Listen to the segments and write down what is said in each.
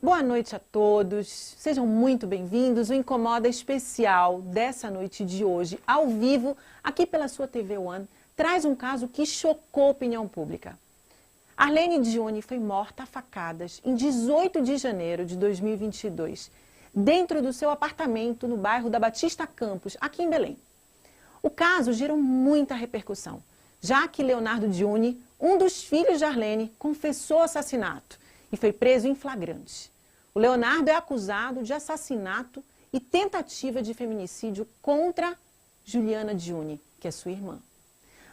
Boa noite a todos, sejam muito bem-vindos. O Incomoda especial dessa noite de hoje, ao vivo, aqui pela sua TV One, traz um caso que chocou a opinião pública. Arlene Dione foi morta a facadas em 18 de janeiro de 2022, dentro do seu apartamento no bairro da Batista Campos, aqui em Belém. O caso gerou muita repercussão, já que Leonardo Dione, um dos filhos de Arlene, confessou o assassinato e foi preso em flagrante. O Leonardo é acusado de assassinato e tentativa de feminicídio contra Juliana Dione, que é sua irmã.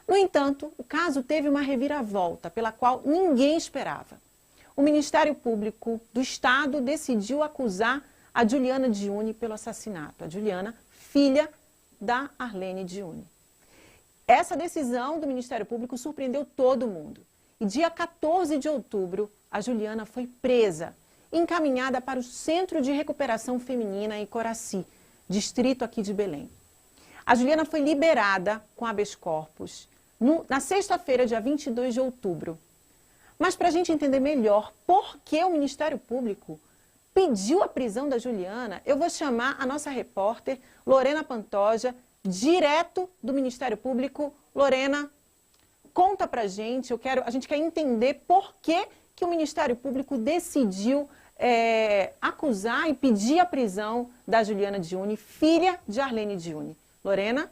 No entanto, o caso teve uma reviravolta pela qual ninguém esperava. O Ministério Público do Estado decidiu acusar a Juliana Dione pelo assassinato. A Juliana, filha da Arlene Dione. Essa decisão do Ministério Público surpreendeu todo mundo. E dia 14 de outubro, a Juliana foi presa, encaminhada para o Centro de Recuperação Feminina em Coraci, distrito aqui de Belém. A Juliana foi liberada com habeas corpus na sexta-feira, dia 22 de outubro. Mas para a gente entender melhor por que o Ministério Público pediu a prisão da Juliana, eu vou chamar a nossa repórter Lorena Pantoja, direto do Ministério Público. Lorena, conta pra gente, a gente quer entender por que o Ministério Público decidiu acusar e pedir a prisão da Juliana Dione, filha de Arlene Dione. Lorena?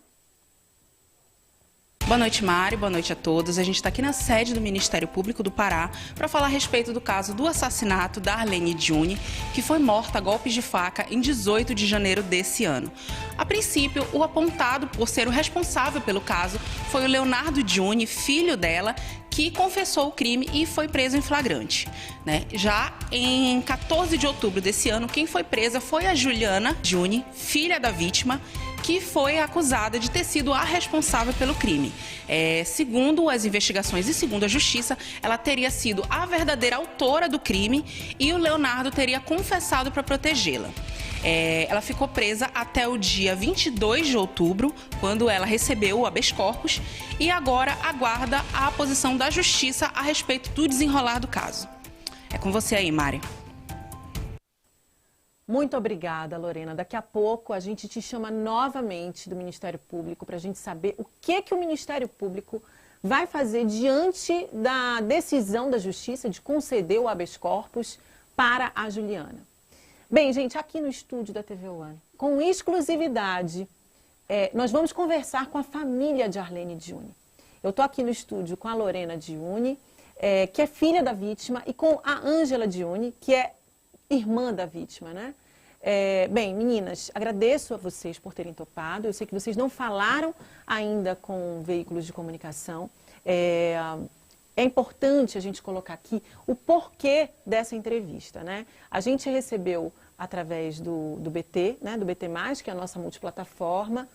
Boa noite, Mari. Boa noite a todos. A gente está aqui na sede do Ministério Público do Pará para falar a respeito do caso do assassinato da Arlene Dione, que foi morta a golpes de faca em 18 de janeiro desse ano. A princípio, o apontado por ser o responsável pelo caso foi o Leonardo Dione, filho dela, que confessou o crime e foi preso em flagrante. Já em 14 de outubro desse ano, quem foi presa foi a Juliana Dione, filha da vítima, que foi acusada de ter sido a responsável pelo crime. Segundo as investigações e segundo a Justiça, ela teria sido a verdadeira autora do crime e o Leonardo teria confessado para protegê-la. Ela ficou presa até o dia 22 de outubro, quando ela recebeu o habeas corpus, e agora aguarda a posição da Justiça a respeito do desenrolar do caso. É com você aí, Mari. Muito obrigada, Lorena. Daqui a pouco a gente te chama novamente do Ministério Público para a gente saber o que o Ministério Público vai fazer diante da decisão da Justiça de conceder o habeas corpus para a Juliana. Bem, gente, aqui no estúdio da TV One, com exclusividade, nós vamos conversar com a família de Arlene Dione. Eu estou aqui no estúdio com a Lorena Dione, que é filha da vítima, e com a Ângela Dione, que é irmã da vítima, né? Bem, meninas, agradeço a vocês por terem topado. Eu sei que vocês não falaram ainda com veículos de comunicação. É importante a gente colocar aqui o porquê dessa entrevista, né? A gente recebeu, através do BT, né, do BT+, que é a nossa multiplataforma,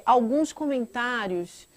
alguns comentários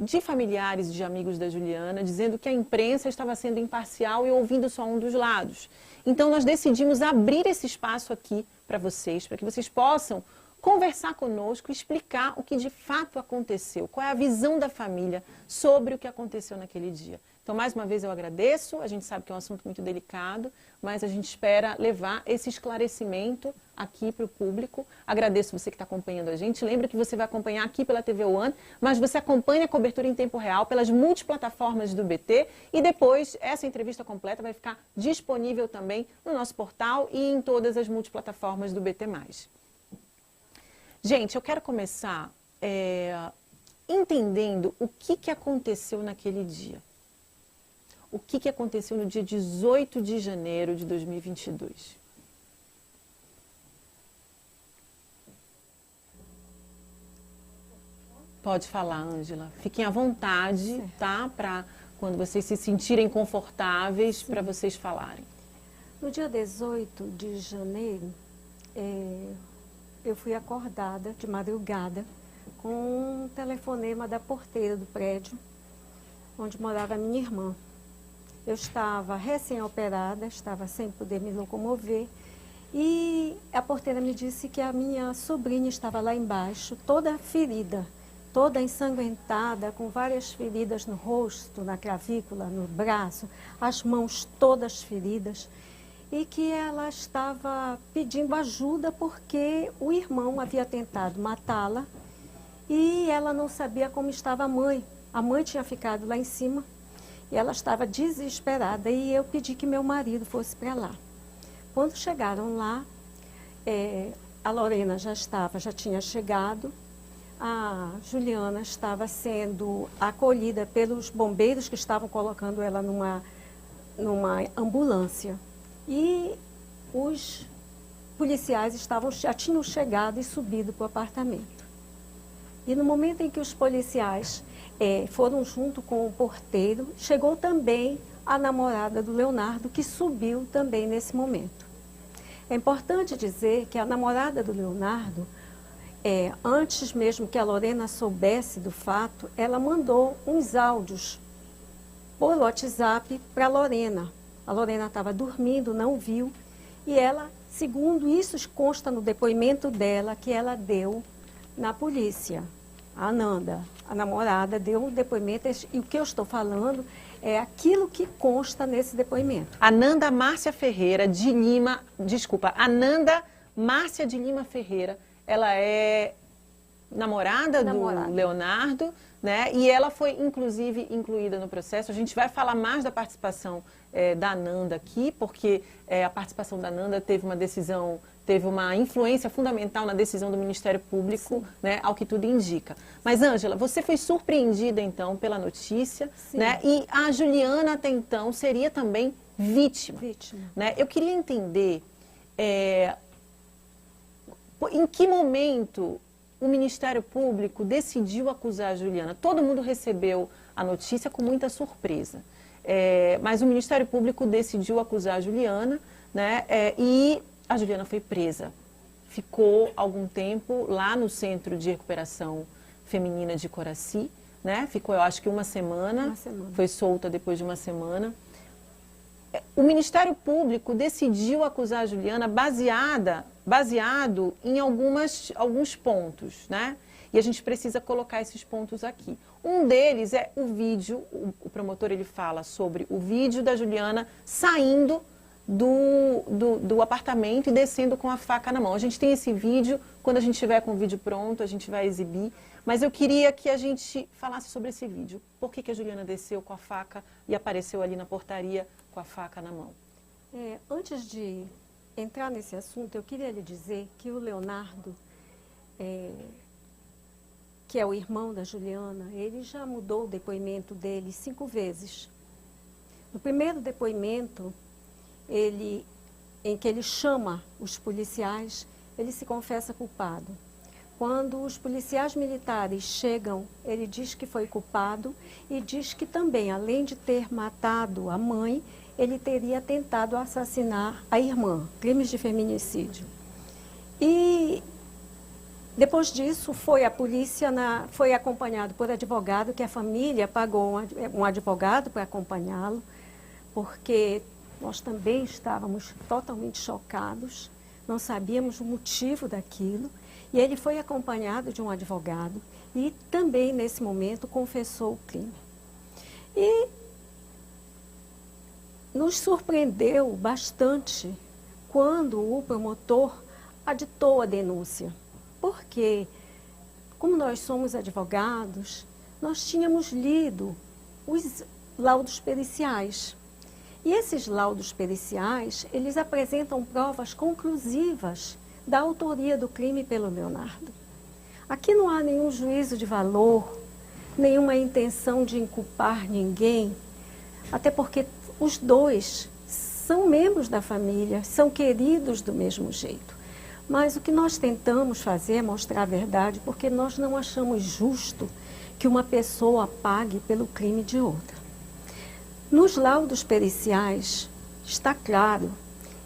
de familiares e de amigos da Juliana, dizendo que a imprensa estava sendo imparcial e ouvindo só um dos lados. Então, nós decidimos abrir esse espaço aqui para vocês, para que vocês possam conversar conosco e explicar o que de fato aconteceu, qual é a visão da família sobre o que aconteceu naquele dia. Então, mais uma vez, eu agradeço. A gente sabe que é um assunto muito delicado, mas a gente espera levar esse esclarecimento aqui para o público. Agradeço você que está acompanhando a gente. Lembra que você vai acompanhar aqui pela TV One, mas você acompanha a cobertura em tempo real pelas multiplataformas do BT e depois essa entrevista completa vai ficar disponível também no nosso portal e em todas as multiplataformas do BT+. Gente, eu quero começar entendendo o que aconteceu naquele dia. O que aconteceu no dia 18 de janeiro de 2022? Pode falar, Ângela. Fiquem à vontade, tá? Para quando vocês se sentirem confortáveis, para vocês falarem. No dia 18 de janeiro, eu fui acordada de madrugada com um telefonema da porteira do prédio onde morava a minha irmã. Eu estava recém-operada, estava sem poder me locomover e a porteira me disse que a minha sobrinha estava lá embaixo, toda ferida, toda ensanguentada, com várias feridas no rosto, na clavícula, no braço, as mãos todas feridas. e que ela estava pedindo ajuda porque o irmão havia tentado matá-la e ela não sabia como estava a mãe. A mãe tinha ficado lá em cima e ela estava desesperada e eu pedi que meu marido fosse para lá. Quando chegaram lá, a Lorena já tinha chegado, a Juliana estava sendo acolhida pelos bombeiros que estavam colocando ela numa ambulância. E os policiais já tinham chegado e subido para o apartamento. E no momento em que os policiais foram junto com o porteiro, chegou também a namorada do Leonardo, que subiu também nesse momento. É importante dizer que a namorada do Leonardo, antes mesmo que a Lorena soubesse do fato, ela mandou uns áudios por WhatsApp para a Lorena. A Lorena estava dormindo, não viu, e ela, segundo isso consta no depoimento dela, que ela deu na polícia. A Ananda, a namorada, deu um depoimento, e o que eu estou falando é aquilo que consta nesse depoimento. Ananda Márcia Ferreira de Lima, Ananda Márcia de Lima Ferreira, ela é namorada do Leonardo, né? E ela foi, inclusive, incluída no processo. A gente vai falar mais da participação da Ananda aqui, porque a participação da Ananda teve uma influência fundamental na decisão do Ministério Público, né, ao que tudo indica. Mas, Ângela, você foi surpreendida, então, pela notícia, né? E a Juliana, até então, seria também vítima. Né? Eu queria entender em que momento o Ministério Público decidiu acusar a Juliana. Todo mundo recebeu a notícia com muita surpresa. Mas o Ministério Público decidiu acusar a Juliana, né? E a Juliana foi presa. Ficou algum tempo lá no Centro de Recuperação Feminina de Coraci, né? Ficou, eu acho que uma semana. Foi solta depois de uma semana. O Ministério Público decidiu acusar a Juliana baseado em alguns pontos, né? E a gente precisa colocar esses pontos aqui. Um deles é o vídeo, o promotor ele fala sobre o vídeo da Juliana saindo do apartamento e descendo com a faca na mão. A gente tem esse vídeo, quando a gente tiver com o vídeo pronto, a gente vai exibir. Mas eu queria que a gente falasse sobre esse vídeo. Por que a Juliana desceu com a faca e apareceu ali na portaria com a faca na mão? Antes de entrar nesse assunto, eu queria lhe dizer que o Leonardo, que é o irmão da Juliana, ele já mudou o depoimento dele 5 vezes. No primeiro depoimento, em que ele chama os policiais, ele se confessa culpado. Quando os policiais militares chegam, ele diz que foi culpado e diz que também, além de ter matado a mãe, ele teria tentado assassinar a irmã, crimes de feminicídio. E depois disso, foi a polícia, foi acompanhado por advogado, que a família pagou um advogado para acompanhá-lo, porque nós também estávamos totalmente chocados, não sabíamos o motivo daquilo, e ele foi acompanhado de um advogado e também, nesse momento, confessou o crime. E nos surpreendeu bastante quando o promotor aditou a denúncia, porque, como nós somos advogados, nós tínhamos lido os laudos periciais. E esses laudos periciais, eles apresentam provas conclusivas da autoria do crime pelo Leonardo. Aqui não há nenhum juízo de valor, nenhuma intenção de inculpar ninguém, até porque os dois são membros da família, são queridos do mesmo jeito. Mas o que nós tentamos fazer é mostrar a verdade, porque nós não achamos justo que uma pessoa pague pelo crime de outra. Nos laudos periciais, está claro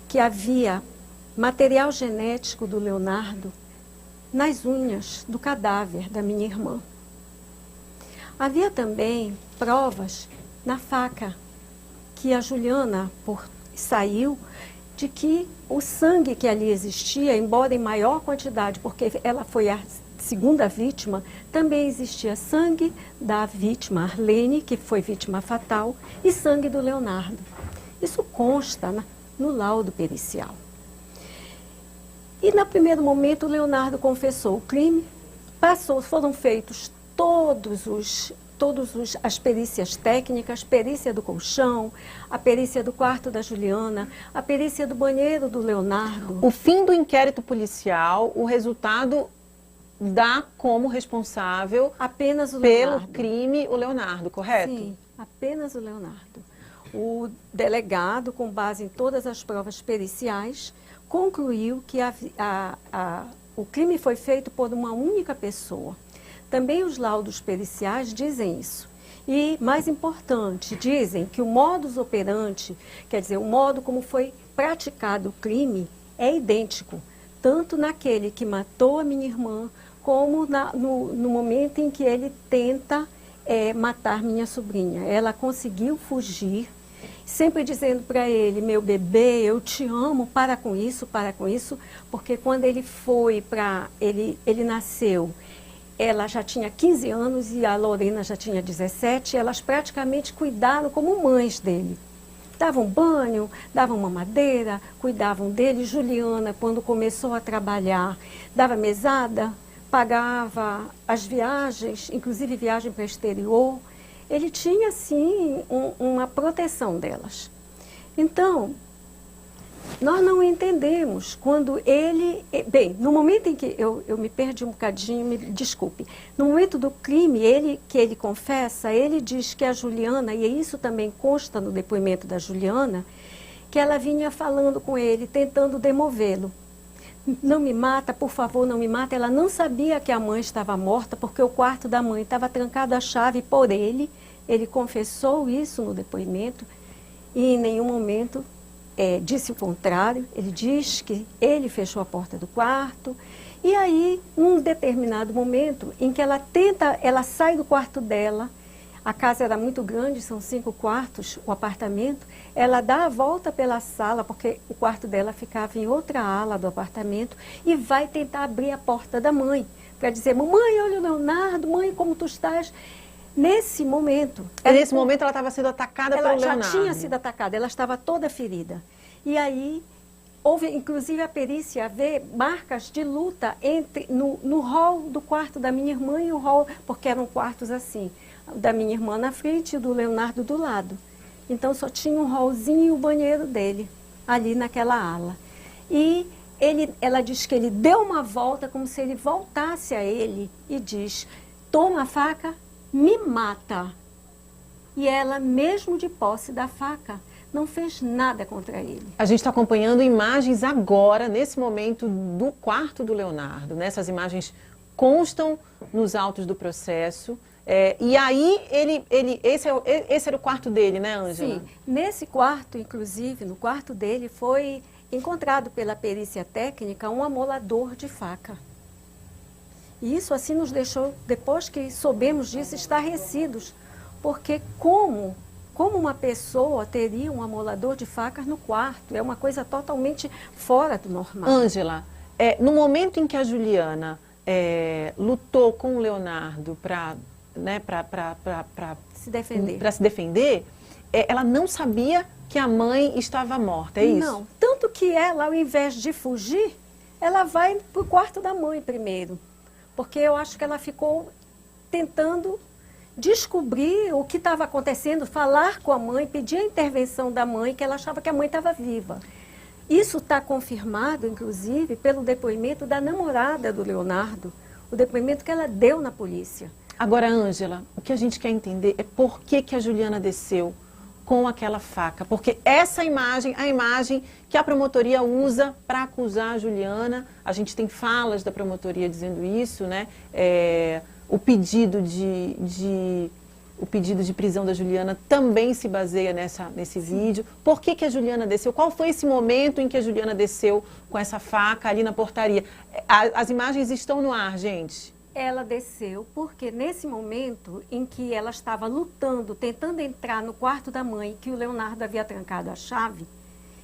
que havia material genético do Leonardo nas unhas do cadáver da minha irmã. Havia também provas na faca que a Juliana saiu de que o sangue que ali existia, embora em maior quantidade, porque ela foi a segunda vítima, também existia sangue da vítima Arlene, que foi vítima fatal, e sangue do Leonardo. Isso consta no laudo pericial. E no primeiro momento o Leonardo confessou o crime, foram feitos as perícias técnicas, perícia do colchão, a perícia do quarto da Juliana, a perícia do banheiro do Leonardo. O fim do inquérito policial, o resultado dá como responsável apenas o pelo crime o Leonardo, correto? Sim, apenas o Leonardo. O delegado, com base em todas as provas periciais, concluiu que o crime foi feito por uma única pessoa. Também os laudos periciais dizem isso. E, mais importante, dizem que o modus operandi, quer dizer, o modo como foi praticado o crime, é idêntico, tanto naquele que matou a minha irmã, como no momento em que ele tenta matar minha sobrinha. Ela conseguiu fugir, sempre dizendo para ele: meu bebê, eu te amo, para com isso, porque quando ele foi ele nasceu, ela já tinha 15 anos e a Lorena já tinha 17, elas praticamente cuidaram como mães dele. Davam banho, davam mamadeira, cuidavam dele. Juliana, quando começou a trabalhar, dava mesada, pagava as viagens, inclusive viagem para o exterior. Ele tinha, sim, uma proteção delas. Então, nós não entendemos quando ele... Bem, no momento em que... Eu me perdi um bocadinho, me desculpe. No momento do crime, que ele confessa, ele diz que a Juliana, e isso também consta no depoimento da Juliana, que ela vinha falando com ele, tentando demovê-lo. Não me mata, por favor, não me mata. Ela não sabia que a mãe estava morta, porque o quarto da mãe estava trancado a chave por ele. Ele confessou isso no depoimento e em nenhum momento disse o contrário. Ele diz que ele fechou a porta do quarto. E aí, num determinado momento, em que ela sai do quarto dela, a casa era muito grande, são 5 quartos, o apartamento, ela dá a volta pela sala, porque o quarto dela ficava em outra ala do apartamento, e vai tentar abrir a porta da mãe, para dizer: mamãe, olha o Leonardo, mãe, como tu estás? Nesse momento... Nesse momento ela estava sendo atacada pelo Leonardo. Ela já tinha sido atacada, ela estava toda ferida. E aí, houve, inclusive, a perícia vê marcas de luta no hall do quarto da minha irmã e o hall, porque eram quartos assim, da minha irmã na frente e do Leonardo do lado. Então, só tinha um hallzinho e o banheiro dele, ali naquela ala. E ela diz que ele deu uma volta, como se ele voltasse a ele, e diz: toma a faca, me mata. E ela, mesmo de posse da faca, não fez nada contra ele. A gente está acompanhando imagens agora, nesse momento, do quarto do Leonardo. Né? Essas imagens constam nos autos do processo. E aí, esse era o quarto dele, né, Ângela? Sim. Nesse quarto, inclusive, no quarto dele, foi encontrado pela perícia técnica um amolador de faca. E isso assim nos deixou, depois que soubemos disso, estarrecidos. Porque como uma pessoa teria um amolador de facas no quarto? É uma coisa totalmente fora do normal. Ângela, no momento em que a Juliana lutou com o Leonardo para se defender, ela não sabia que a mãe estava morta, é isso? Não, tanto que ela, ao invés de fugir, ela vai para o quarto da mãe primeiro. Porque eu acho que ela ficou tentando descobrir o que estava acontecendo, falar com a mãe, pedir a intervenção da mãe, que ela achava que a mãe estava viva. Isso está confirmado, inclusive, pelo depoimento da namorada do Leonardo, o depoimento que ela deu na polícia. Agora, Ângela, o que a gente quer entender é por que a Juliana desceu com aquela faca. Porque essa imagem, a imagem que a promotoria usa para acusar a Juliana, a gente tem falas da promotoria dizendo isso, né? O pedido de prisão da Juliana também se baseia nesse vídeo. Por que a Juliana desceu? Qual foi esse momento em que a Juliana desceu com essa faca ali na portaria? As imagens estão no ar, gente. Ela desceu porque nesse momento em que ela estava lutando, tentando entrar no quarto da mãe, que o Leonardo havia trancado a chave,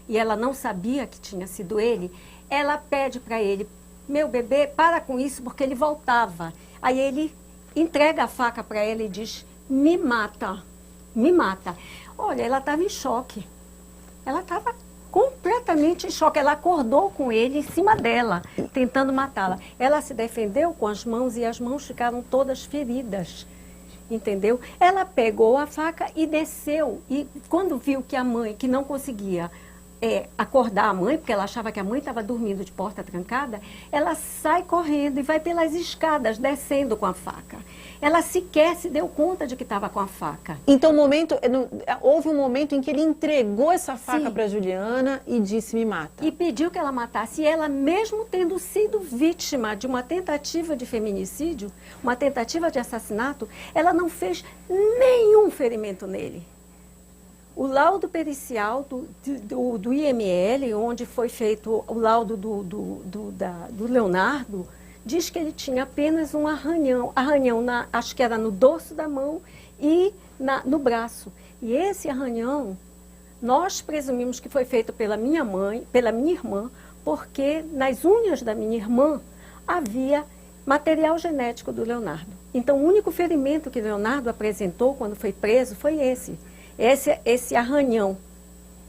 e ela não sabia que tinha sido ele, ela pede para ele: meu bebê, para com isso, porque ele voltava. Aí ele entrega a faca para ela e diz: me mata, me mata. Olha, ela estava em choque. Ela estava completamente em choque. Ela acordou com ele em cima dela, tentando matá-la. Ela se defendeu com as mãos e as mãos ficaram todas feridas, entendeu? Ela pegou a faca e desceu. E quando viu que a mãe, que não conseguia acordar a mãe, porque ela achava que a mãe estava dormindo de porta trancada, ela sai correndo e vai pelas escadas, descendo com a faca. Ela sequer se deu conta de que estava com a faca. Então, houve um momento em que ele entregou essa faca para Juliana e disse, me mata. E pediu que ela matasse. E ela, mesmo tendo sido vítima de uma tentativa de feminicídio, uma tentativa de assassinato, ela não fez nenhum ferimento nele. O laudo pericial do IML, onde foi feito o laudo do Leonardo, diz que ele tinha apenas um arranhão, acho que era no dorso da mão e no braço. E esse arranhão, nós presumimos que foi feito pela minha mãe, pela minha irmã, porque nas unhas da minha irmã havia material genético do Leonardo. Então, o único ferimento que Leonardo apresentou quando foi preso foi esse arranhão,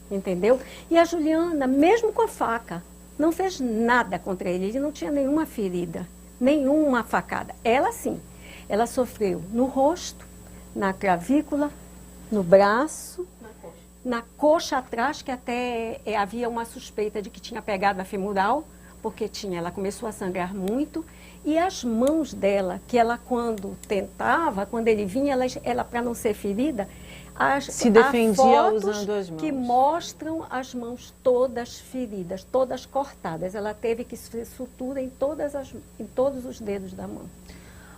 entendeu? E a Juliana, mesmo com a faca, não fez nada contra ele, ele não tinha nenhuma ferida, nenhuma facada. Ela sim, ela sofreu no rosto, na clavícula, no braço, na coxa atrás, que até havia uma suspeita de que tinha pegado a femoral, porque ela começou a sangrar muito, e as mãos dela, que ela quando ele vinha, ela para não ser ferida, se defendia fotos usando as mãos. Que mostram as mãos todas feridas, todas cortadas. Ela teve que fazer sutura em todos os dedos da mão.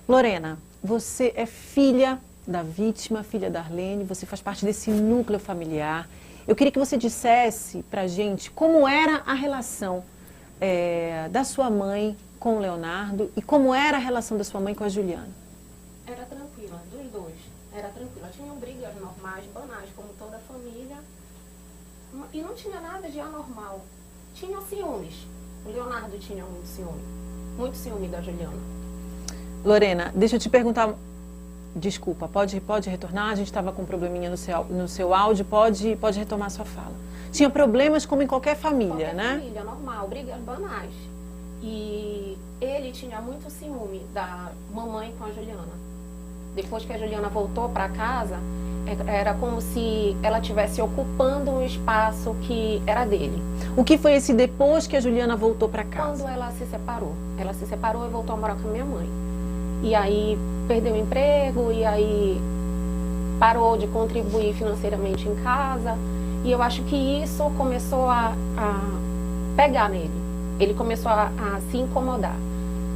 Lorena, você é filha da vítima, filha da Arlene, você faz parte desse núcleo familiar. Eu queria que você dissesse pra gente como era a relação da sua mãe com o Leonardo e como era a relação da sua mãe com a Juliana. Era tranquila, dos dois. Era tranquila. Tinham brigas normais, banais, como toda família. E não tinha nada de anormal. Tinha ciúmes. O Leonardo tinha muito ciúme da Juliana. Lorena, deixa eu te perguntar. Desculpa, pode retornar? A gente estava com um probleminha no seu áudio, pode retomar a sua fala. Tinha problemas como em qualquer família, né? Família, normal, brigas banais. E ele tinha muito ciúme da mamãe com a Juliana. Depois que a Juliana voltou para casa, era como se ela estivesse ocupando um espaço que era dele. O que foi esse depois que a Juliana voltou para casa? Quando ela se separou. Ela se separou e voltou a morar com a minha mãe. E aí perdeu o emprego, e aí parou de contribuir financeiramente em casa. E eu acho que isso começou a pegar nele. Ele começou a se incomodar.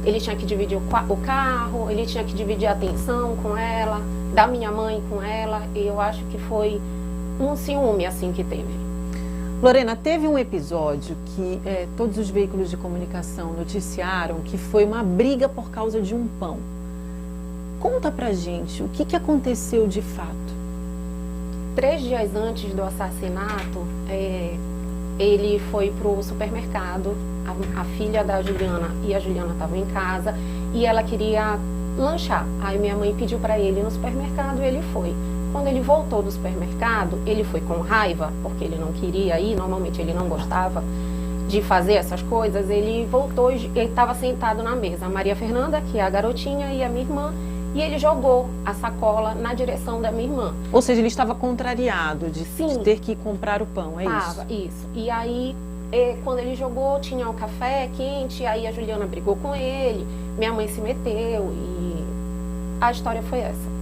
Ele tinha que dividir o carro, ele tinha que dividir a atenção com ela, da minha mãe com ela. E eu acho que foi um ciúme assim que teve. Lorena, teve um episódio que todos os veículos de comunicação noticiaram que foi uma briga por causa de um pão. Conta pra gente o que aconteceu de fato. 3 dias antes do assassinato, ele foi pro supermercado. A filha da Juliana e a Juliana estavam em casa e ela queria lanchar. Aí minha mãe pediu para ele ir no supermercado e ele foi. Quando ele voltou do supermercado, ele foi com raiva, porque ele não queria ir, normalmente ele não gostava de fazer essas coisas. Ele voltou e ele estava sentado na mesa. A Maria Fernanda, que é a garotinha, e a minha irmã, e ele jogou a sacola na direção da minha irmã. Ou seja, ele estava contrariado de ter que comprar o pão, é isso? Isso. E aí, quando ele jogou, tinha o café quente, aí a Juliana brigou com ele, minha mãe se meteu e a história foi essa.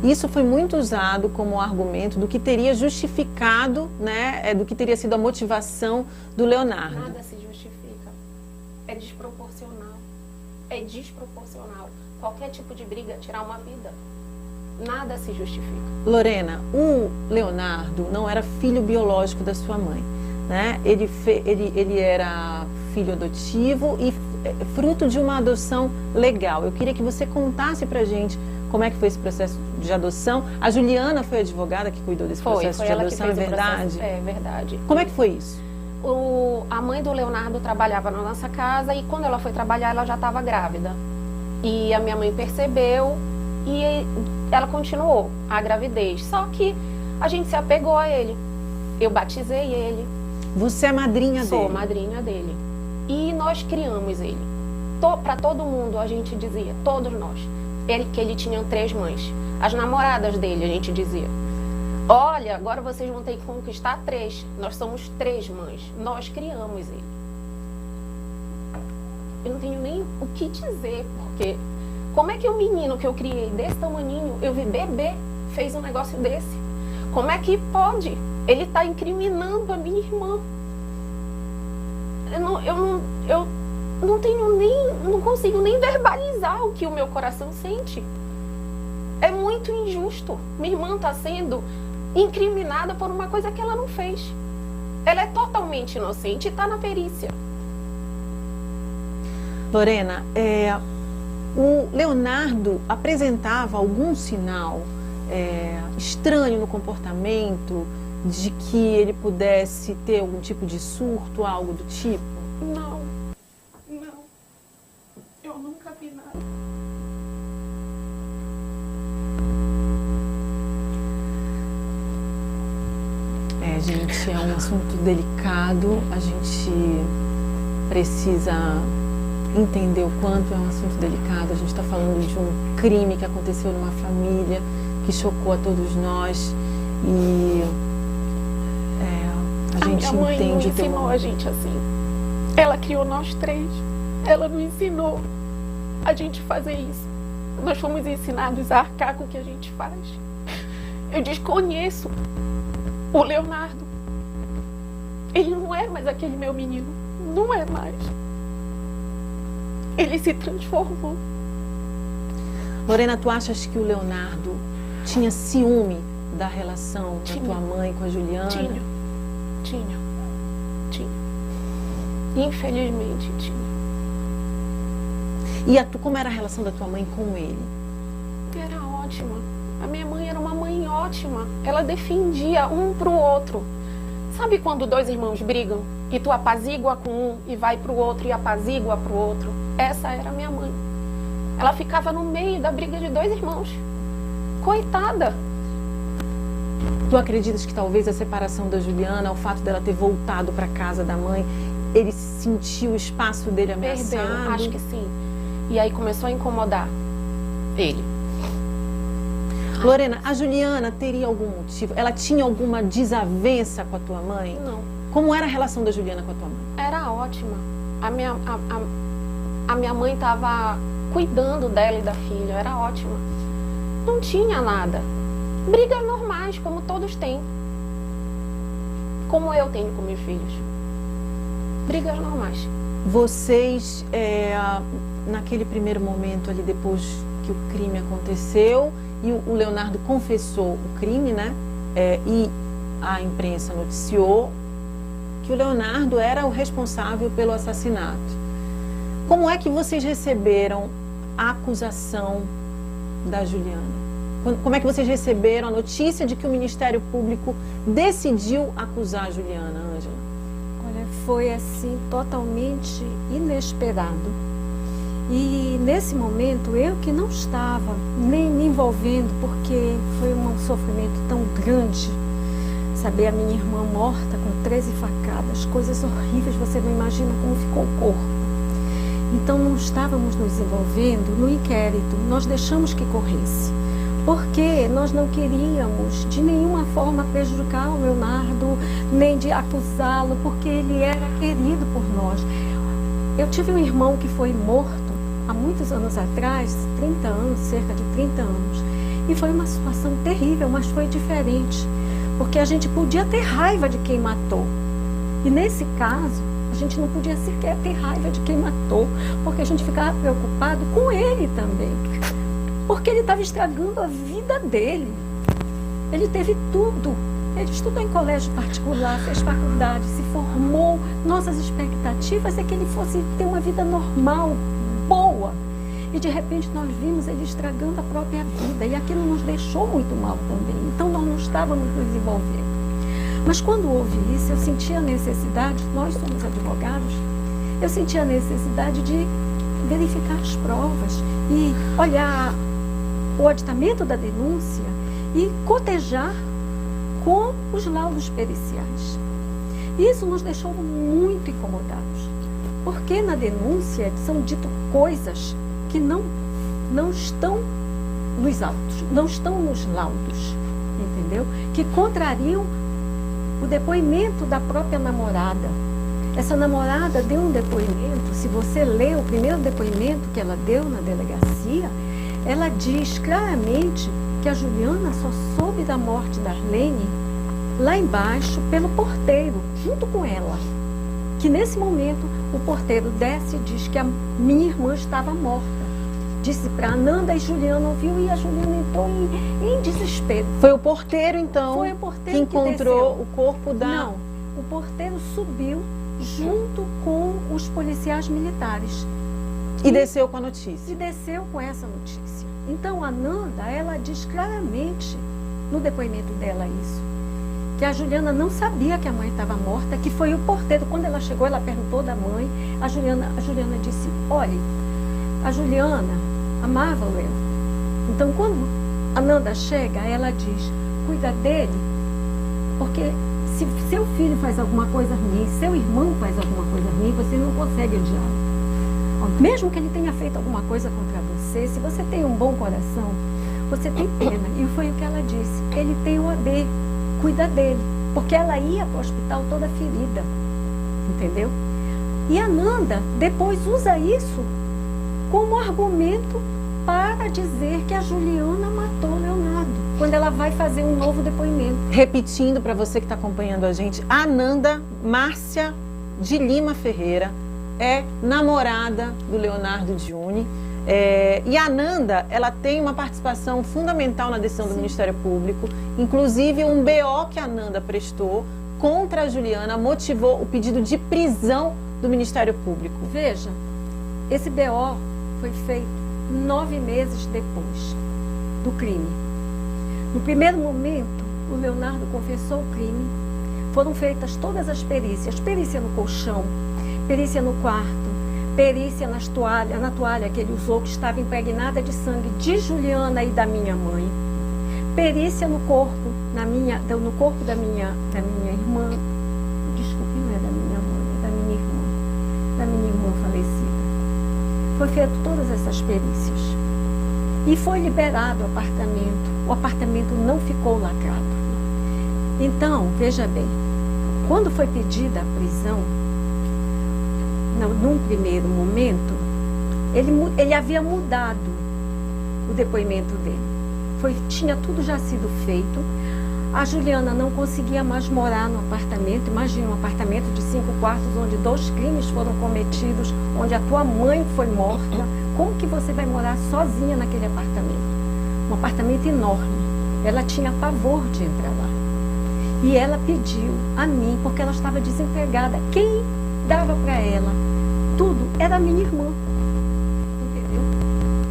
Isso foi muito usado como argumento do que teria justificado, né, do que teria sido a motivação do Leonardo. Nada se justifica. É desproporcional. É desproporcional. Qualquer tipo de briga tirar uma vida. Nada se justifica. Lorena, o Leonardo não era filho biológico da sua mãe, né? Ele era filho adotivo e fruto de uma adoção legal. Eu queria que você contasse pra gente como é que foi esse processo de adoção. A Juliana foi a advogada que cuidou desse processo de adoção, é verdade? É verdade. Como é que foi isso? A mãe do Leonardo trabalhava na nossa casa e quando ela foi trabalhar, ela já estava grávida. E a minha mãe percebeu e ela continuou a gravidez. Só que a gente se apegou a ele. Eu batizei ele. Você é madrinha dele? Sou madrinha dele. E nós criamos ele. Para todo mundo a gente dizia, todos nós, que ele tinha 3 mães. As namoradas dele a gente dizia, olha, agora vocês vão ter que conquistar 3. Nós somos 3 mães. Nós criamos ele. Eu não tenho nem o que dizer, porque como é que um menino que eu criei desse tamaninho, eu vi bebê, fez um negócio desse? Como é que pode? Ele está incriminando a minha irmã. Eu não tenho nem, não consigo nem verbalizar o que o meu coração sente. É muito injusto. Minha irmã está sendo incriminada por uma coisa que ela não fez. Ela é totalmente inocente e está na perícia. Lorena, o Leonardo apresentava algum sinal estranho no comportamento, de que ele pudesse ter algum tipo de surto, algo do tipo? Não. Eu nunca vi nada. Gente, é um assunto delicado, a gente precisa entender o quanto é um assunto delicado. A gente está falando de um crime que aconteceu numa família, que chocou a todos nós, e a gente minha mãe não entende ensinou a gente assim. Ela criou nós 3. Ela não ensinou a gente fazer isso. Nós fomos ensinados a arcar com o que a gente faz. Eu desconheço o Leonardo. Ele não é mais aquele meu menino. Não é mais. Ele se transformou. Lorena, tu achas que o Leonardo tinha ciúme da relação da tua mãe com a Juliana? Tinha. Infelizmente tinha. E como era a relação da tua mãe com ele? Era ótima. A minha mãe era uma mãe ótima. Ela defendia um pro outro. Sabe quando 2 irmãos brigam e tu apazigua com um e vai pro outro e apazigua pro outro? Essa era a minha mãe. Ela ficava no meio da briga de 2 irmãos. Coitada. Tu acreditas que talvez a separação da Juliana, o fato dela ter voltado para casa da mãe, ele sentiu o espaço dele ameaçado? Perdeu, acho que sim. E aí começou a incomodar ele. Lorena, a Juliana teria algum motivo? Ela tinha alguma desavença com a tua mãe? Não. Como era a relação da Juliana com a tua mãe? Era ótima. A minha mãe estava cuidando dela e da filha. Era ótima. Não tinha nada. Brigas normais, como todos têm. Como eu tenho com meus filhos. Brigas normais. Vocês, naquele primeiro momento ali, depois que o crime aconteceu, e o Leonardo confessou o crime, né? E a imprensa noticiou que o Leonardo era o responsável pelo assassinato. Como é que vocês receberam a acusação da Juliana? Como é que vocês receberam a notícia de que o Ministério Público decidiu acusar a Juliana, Ângela? Olha, foi assim totalmente inesperado. E nesse momento eu que não estava nem me envolvendo, porque foi um sofrimento tão grande, saber a minha irmã morta com 13 facadas, coisas horríveis, você não imagina como ficou o corpo. Então não estávamos nos envolvendo no inquérito, nós deixamos que corresse, porque nós não queríamos de nenhuma forma prejudicar o Leonardo, nem de acusá-lo, porque ele era querido por nós. Eu tive um irmão que foi morto há muitos anos atrás, 30 anos, cerca de 30 anos. E foi uma situação terrível, mas foi diferente. Porque a gente podia ter raiva de quem matou. E nesse caso, a gente não podia sequer ter raiva de quem matou, porque a gente ficava preocupado com ele também. Porque ele estava estragando a vida dele. Ele teve tudo. Ele estudou em colégio particular, fez faculdade, se formou. Nossas expectativas é que ele fosse ter uma vida normal, boa. E de repente nós vimos ele estragando a própria vida. E aquilo nos deixou muito mal também. Então nós não estávamos nos envolvendo. Mas quando houve isso, eu senti a necessidade, nós somos advogados, eu senti a necessidade de verificar as provas e olhar o aditamento da denúncia e cotejar com os laudos periciais. Isso nos deixou muito incomodados, porque na denúncia são ditas coisas que não estão nos autos, não estão nos laudos, entendeu? Que contrariam o depoimento da própria namorada. Essa namorada deu um depoimento, se você lê o primeiro depoimento que ela deu na delegacia, ela diz claramente que a Juliana só soube da morte da Arlene lá embaixo pelo porteiro, junto com ela. Que nesse momento o porteiro desce e diz que a minha irmã estava morta. Disse para Ananda e Juliana ouviu e a Juliana entrou em desespero. Foi o porteiro, então, Foi o porteiro que encontrou desceu. o corpo da... Não, o porteiro subiu junto com os policiais militares. E desceu com a notícia. E desceu com essa notícia. Então, a Nanda, ela diz claramente, no depoimento dela isso, que a Juliana não sabia que a mãe estava morta, que foi o porteiro. Quando ela chegou, ela perguntou da mãe. A Juliana disse, olha, a Juliana amava o Léo. Então, quando a Nanda chega, ela diz, cuida dele, porque se seu filho faz alguma coisa ruim, seu irmão faz alguma coisa ruim, você não consegue odiá-lo. Mesmo que ele tenha feito alguma coisa contra você, se você tem um bom coração, você tem pena. E foi o que ela disse. Ele tem o AB, cuida dele. Porque ela ia para o hospital toda ferida. Entendeu? E a Nanda depois usa isso como argumento para dizer que a Juliana matou o Leonardo, quando ela vai fazer um novo depoimento. Repetindo para você que está acompanhando a gente, a Ananda Márcia de Lima Ferreira é namorada do Leonardo Giuni. E a Ananda, ela tem uma participação fundamental na decisão do Ministério Público. Inclusive, um BO que a Ananda prestou contra a Juliana motivou o pedido de prisão do Ministério Público. Veja, esse BO foi feito 9 meses depois do crime. No primeiro momento, o Leonardo confessou o crime. Foram feitas todas as perícias. Perícia no colchão, perícia no quarto, perícia na toalha que ele usou, que estava impregnada de sangue de Juliana e da minha mãe. Perícia no corpo, no corpo da minha irmã. Desculpe, não é da minha mãe, é da minha irmã falecida. Foi feito todas essas perícias. E foi liberado o apartamento. O apartamento não ficou lacrado. Então, veja bem, quando foi pedida a prisão, num primeiro momento, ele havia mudado o depoimento dele. Tinha tudo já sido feito. A Juliana não conseguia mais morar no apartamento. Imagina um apartamento de 5 quartos, onde 2 crimes foram cometidos, onde a tua mãe foi morta. Como que você vai morar sozinha naquele apartamento? Um apartamento enorme. Ela tinha pavor de entrar lá. E ela pediu a mim, porque ela estava desempregada. Quem dava para ela tudo era a minha irmã, entendeu?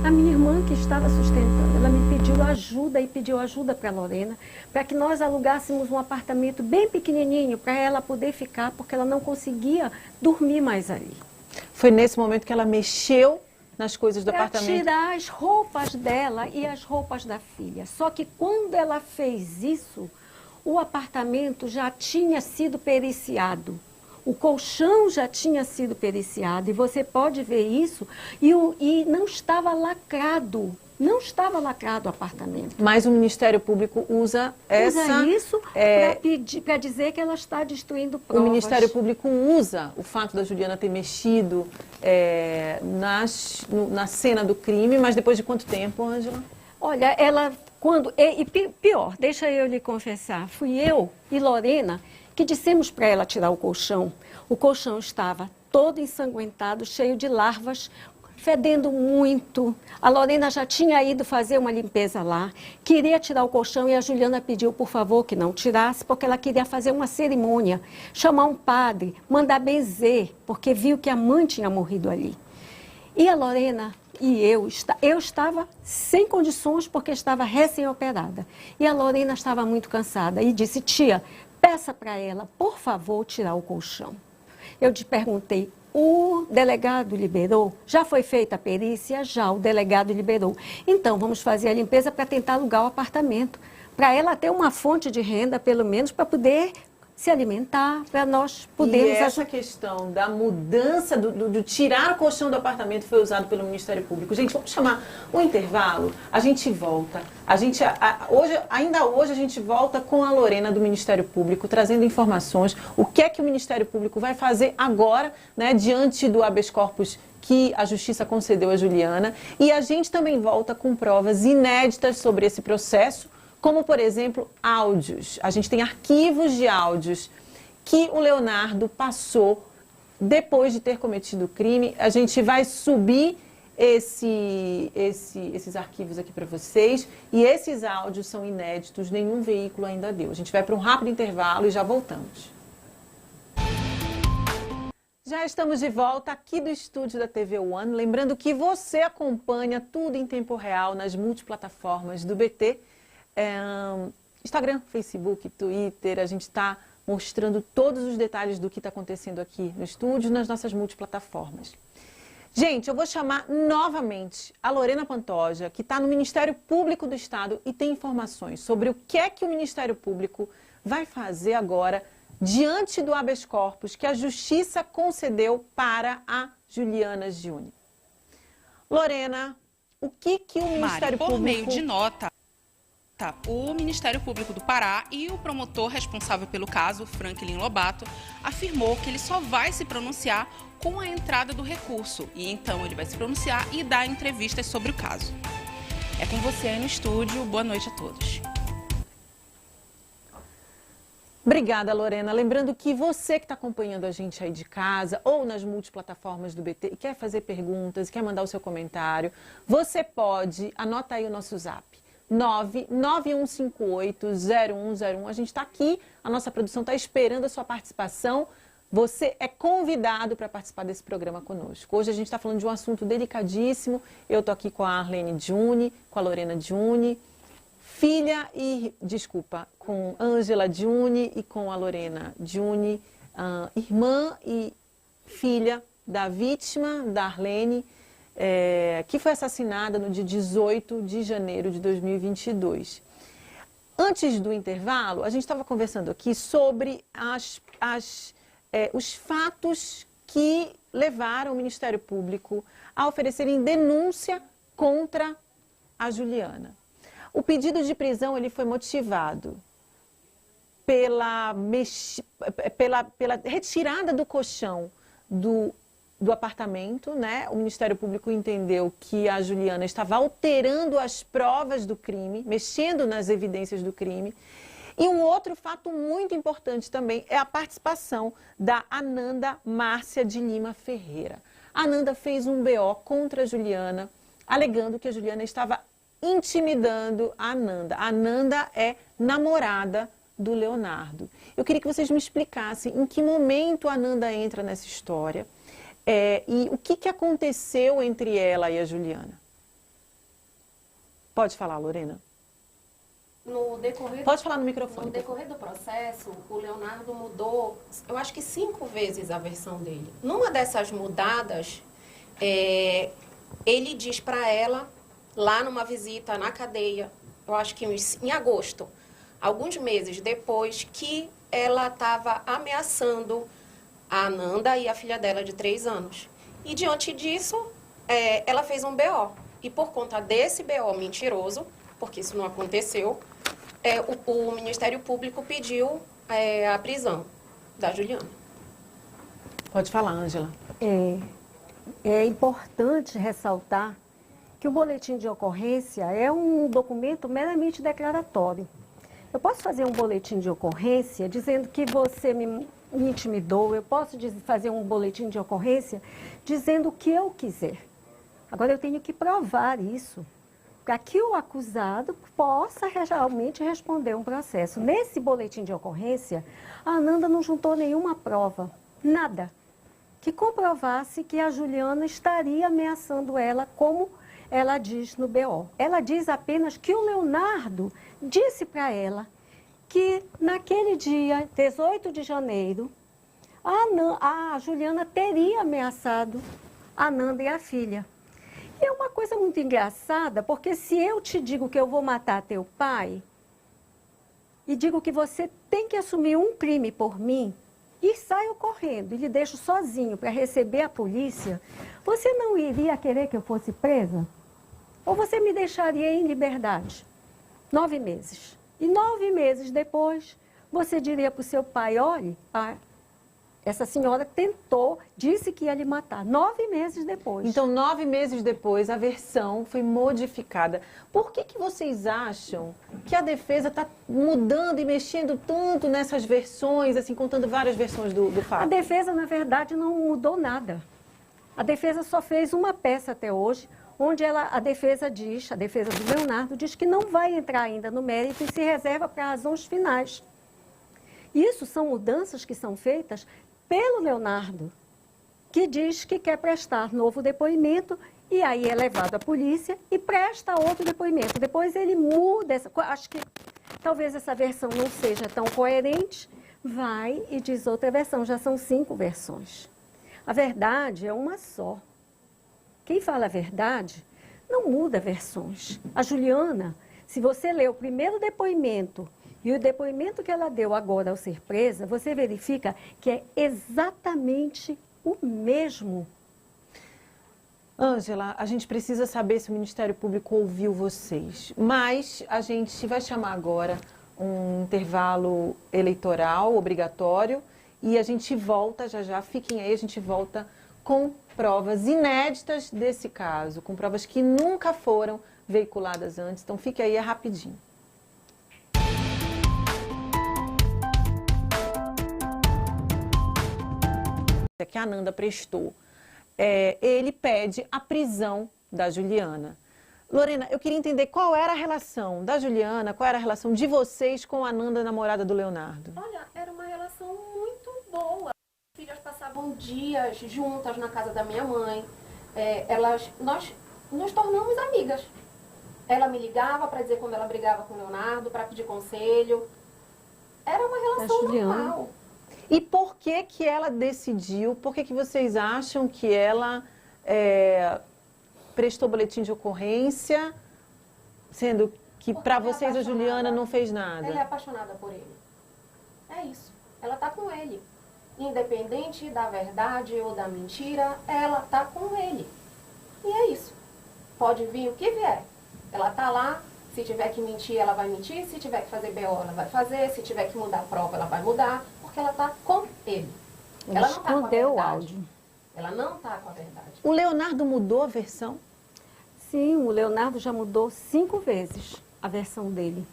A minha irmã que estava sustentando. Ela me pediu ajuda e pediu ajuda para a Lorena, para que nós alugássemos um apartamento bem pequenininho para ela poder ficar, porque ela não conseguia dormir mais ali. Foi nesse momento que ela mexeu nas coisas do apartamento? Para tirar as roupas dela e as roupas da filha. Só que quando ela fez isso, o apartamento já tinha sido periciado. O colchão já tinha sido periciado, e você pode ver isso, e não estava lacrado. Não estava lacrado o apartamento. Mas o Ministério Público usa isso para dizer que ela está destruindo provas. O Ministério Público usa o fato da Juliana ter mexido na cena do crime, mas depois de quanto tempo, Ângela? Olha, pior, deixa eu lhe confessar, fui eu e Lorena que dissemos para ela tirar o colchão. O colchão estava todo ensanguentado, cheio de larvas, fedendo muito. A Lorena já tinha ido fazer uma limpeza lá, queria tirar o colchão e a Juliana pediu, por favor, que não tirasse, porque ela queria fazer uma cerimônia, chamar um padre, mandar benzer, porque viu que a mãe tinha morrido ali. E a Lorena e eu estava sem condições, porque estava recém-operada. E a Lorena estava muito cansada e disse, tia, peça para ela, por favor, tirar o colchão. Eu te perguntei, o delegado liberou? Já foi feita a perícia? Já, o delegado liberou. Então, vamos fazer a limpeza para tentar alugar o apartamento. para ela ter uma fonte de renda, pelo menos, para poder se alimentar, para nós podermos... E essa questão da mudança, do tirar o colchão do apartamento foi usado pelo Ministério Público. Gente, vamos chamar um intervalo, a gente volta. Ainda hoje a gente volta com a Lorena do Ministério Público, trazendo informações, o que é que o Ministério Público vai fazer agora, né, diante do habeas corpus que a Justiça concedeu a Juliana. E a gente também volta com provas inéditas sobre esse processo, como, por exemplo, áudios. A gente tem arquivos de áudios que o Leonardo passou depois de ter cometido o crime. A gente vai subir esses arquivos aqui para vocês. E esses áudios são inéditos, nenhum veículo ainda deu. A gente vai para um rápido intervalo e já voltamos. Já estamos de volta aqui do estúdio da TV One. Lembrando que você acompanha tudo em tempo real nas multiplataformas do BT. Instagram, Facebook, Twitter, a gente está mostrando todos os detalhes do que está acontecendo aqui no estúdio, nas nossas multiplataformas. Gente, eu vou chamar novamente a Lorena Pantoja, que está no Ministério Público do Estado e tem informações sobre o que é que o Ministério Público vai fazer agora diante do habeas corpus que a Justiça concedeu para a Juliana Giuni. Lorena, o que o Ministério Público... Por meio de nota, o Ministério Público do Pará e o promotor responsável pelo caso, Franklin Lobato, afirmou que ele só vai se pronunciar com a entrada do recurso. E então ele vai se pronunciar e dar entrevistas sobre o caso. É com você aí no estúdio. Boa noite a todos. Obrigada, Lorena. Lembrando que você que está acompanhando a gente aí de casa ou nas multiplataformas do BT e quer fazer perguntas, quer mandar o seu comentário, você pode, anota aí o nosso zap, 991580101. A gente está aqui, a nossa produção está esperando a sua participação. Você é convidado para participar desse programa conosco. Hoje a gente está falando de um assunto delicadíssimo. Eu estou aqui com a Arlene Giuni, com a Lorena Giuni, com Ângela Giuni e com a Lorena Giuni, irmã e filha da vítima, da Arlene, que foi assassinada no dia 18 de janeiro de 2022. Antes do intervalo, a gente estava conversando aqui sobre os fatos que levaram o Ministério Público a oferecerem denúncia contra a Juliana. O pedido de prisão ele foi motivado pela retirada do colchão do apartamento, né? O Ministério Público entendeu que a Juliana estava alterando as provas do crime, mexendo nas evidências do crime. E um outro fato muito importante também é a participação da Ananda Márcia de Lima Ferreira. A Ananda fez um BO contra a Juliana, alegando que a Juliana estava intimidando a Ananda. A Ananda é namorada do Leonardo. Eu queria que vocês me explicassem em que momento a Ananda entra nessa história e o que aconteceu entre ela e a Juliana. Pode falar, Lorena. Pode falar no microfone. No decorrer do processo, o Leonardo mudou, eu acho que 5 vezes a versão dele. Numa dessas mudadas, ele diz para ela, lá numa visita na cadeia, eu acho que em agosto, alguns meses depois, que ela estava ameaçando a Ananda e a filha dela de 3 anos. E diante disso, ela fez um BO. E por conta desse BO mentiroso, porque isso não aconteceu, o Ministério Público pediu a prisão da Juliana. Pode falar, Ângela. É importante ressaltar que o boletim de ocorrência é um documento meramente declaratório. Eu posso fazer um boletim de ocorrência dizendo que você me intimidou, eu posso fazer um boletim de ocorrência dizendo o que eu quiser. Agora eu tenho que provar isso, para que o acusado possa realmente responder um processo. Nesse boletim de ocorrência, a Ananda não juntou nenhuma prova, nada, que comprovasse que a Juliana estaria ameaçando ela como ela diz no BO. Ela diz apenas que o Leonardo disse para ela que naquele dia, 18 de janeiro, a Juliana teria ameaçado a Ananda e a filha. E é uma coisa muito engraçada, porque se eu te digo que eu vou matar teu pai, e digo que você tem que assumir um crime por mim e saio correndo e lhe deixo sozinho para receber a polícia, você não iria querer que eu fosse presa? Ou você me deixaria em liberdade? 9 meses. E 9 meses depois, você diria para o seu pai, olhe, essa senhora tentou, disse que ia lhe matar. 9 meses depois. Então, 9 meses depois, a versão foi modificada. Por que vocês acham que a defesa está mudando e mexendo tanto nessas versões, assim, contando várias versões do fato? A defesa, na verdade, não mudou nada. A defesa só fez uma peça até hoje, onde a defesa do Leonardo, diz que não vai entrar ainda no mérito e se reserva para razões finais. Isso são mudanças que são feitas pelo Leonardo, que diz que quer prestar novo depoimento e aí é levado à polícia e presta outro depoimento. Depois ele muda, acho que talvez essa versão não seja tão coerente, vai e diz outra versão, já são 5 versões. A verdade é uma só. Quem fala a verdade não muda versões. A Juliana, se você ler o primeiro depoimento e o depoimento que ela deu agora ao ser presa, você verifica que é exatamente o mesmo. Ângela, a gente precisa saber se o Ministério Público ouviu vocês, mas a gente vai chamar agora um intervalo eleitoral obrigatório e a gente volta já, fiquem aí, a gente volta com provas inéditas desse caso, com provas que nunca foram veiculadas antes, então fique aí, é rapidinho. Que a Nanda prestou, ele pede a prisão da Juliana. Lorena, eu queria entender qual era a relação da Juliana, qual era a relação de vocês com a Nanda, namorada do Leonardo? Olha, era uma relação muito boa. As filhas passavam dias juntas na casa da minha mãe. Nós nos tornamos amigas. Ela me ligava para dizer quando ela brigava com o Leonardo, para pedir conselho. Era uma relação normal. E por que ela decidiu, por que vocês acham que ela prestou boletim de ocorrência, sendo que para vocês a Juliana não fez nada? Ela é apaixonada por ele. É isso. Ela está com ele. Independente da verdade ou da mentira, ela está com ele. E é isso. Pode vir o que vier. Ela está lá. Se tiver que mentir, ela vai mentir. Se tiver que fazer BO, ela vai fazer. Se tiver que mudar a prova, ela vai mudar. Porque ela está com ele. Ela não está com a verdade. O áudio. Ela não está com a verdade. O Leonardo mudou a versão? Sim, o Leonardo já mudou 5 vezes a versão dele.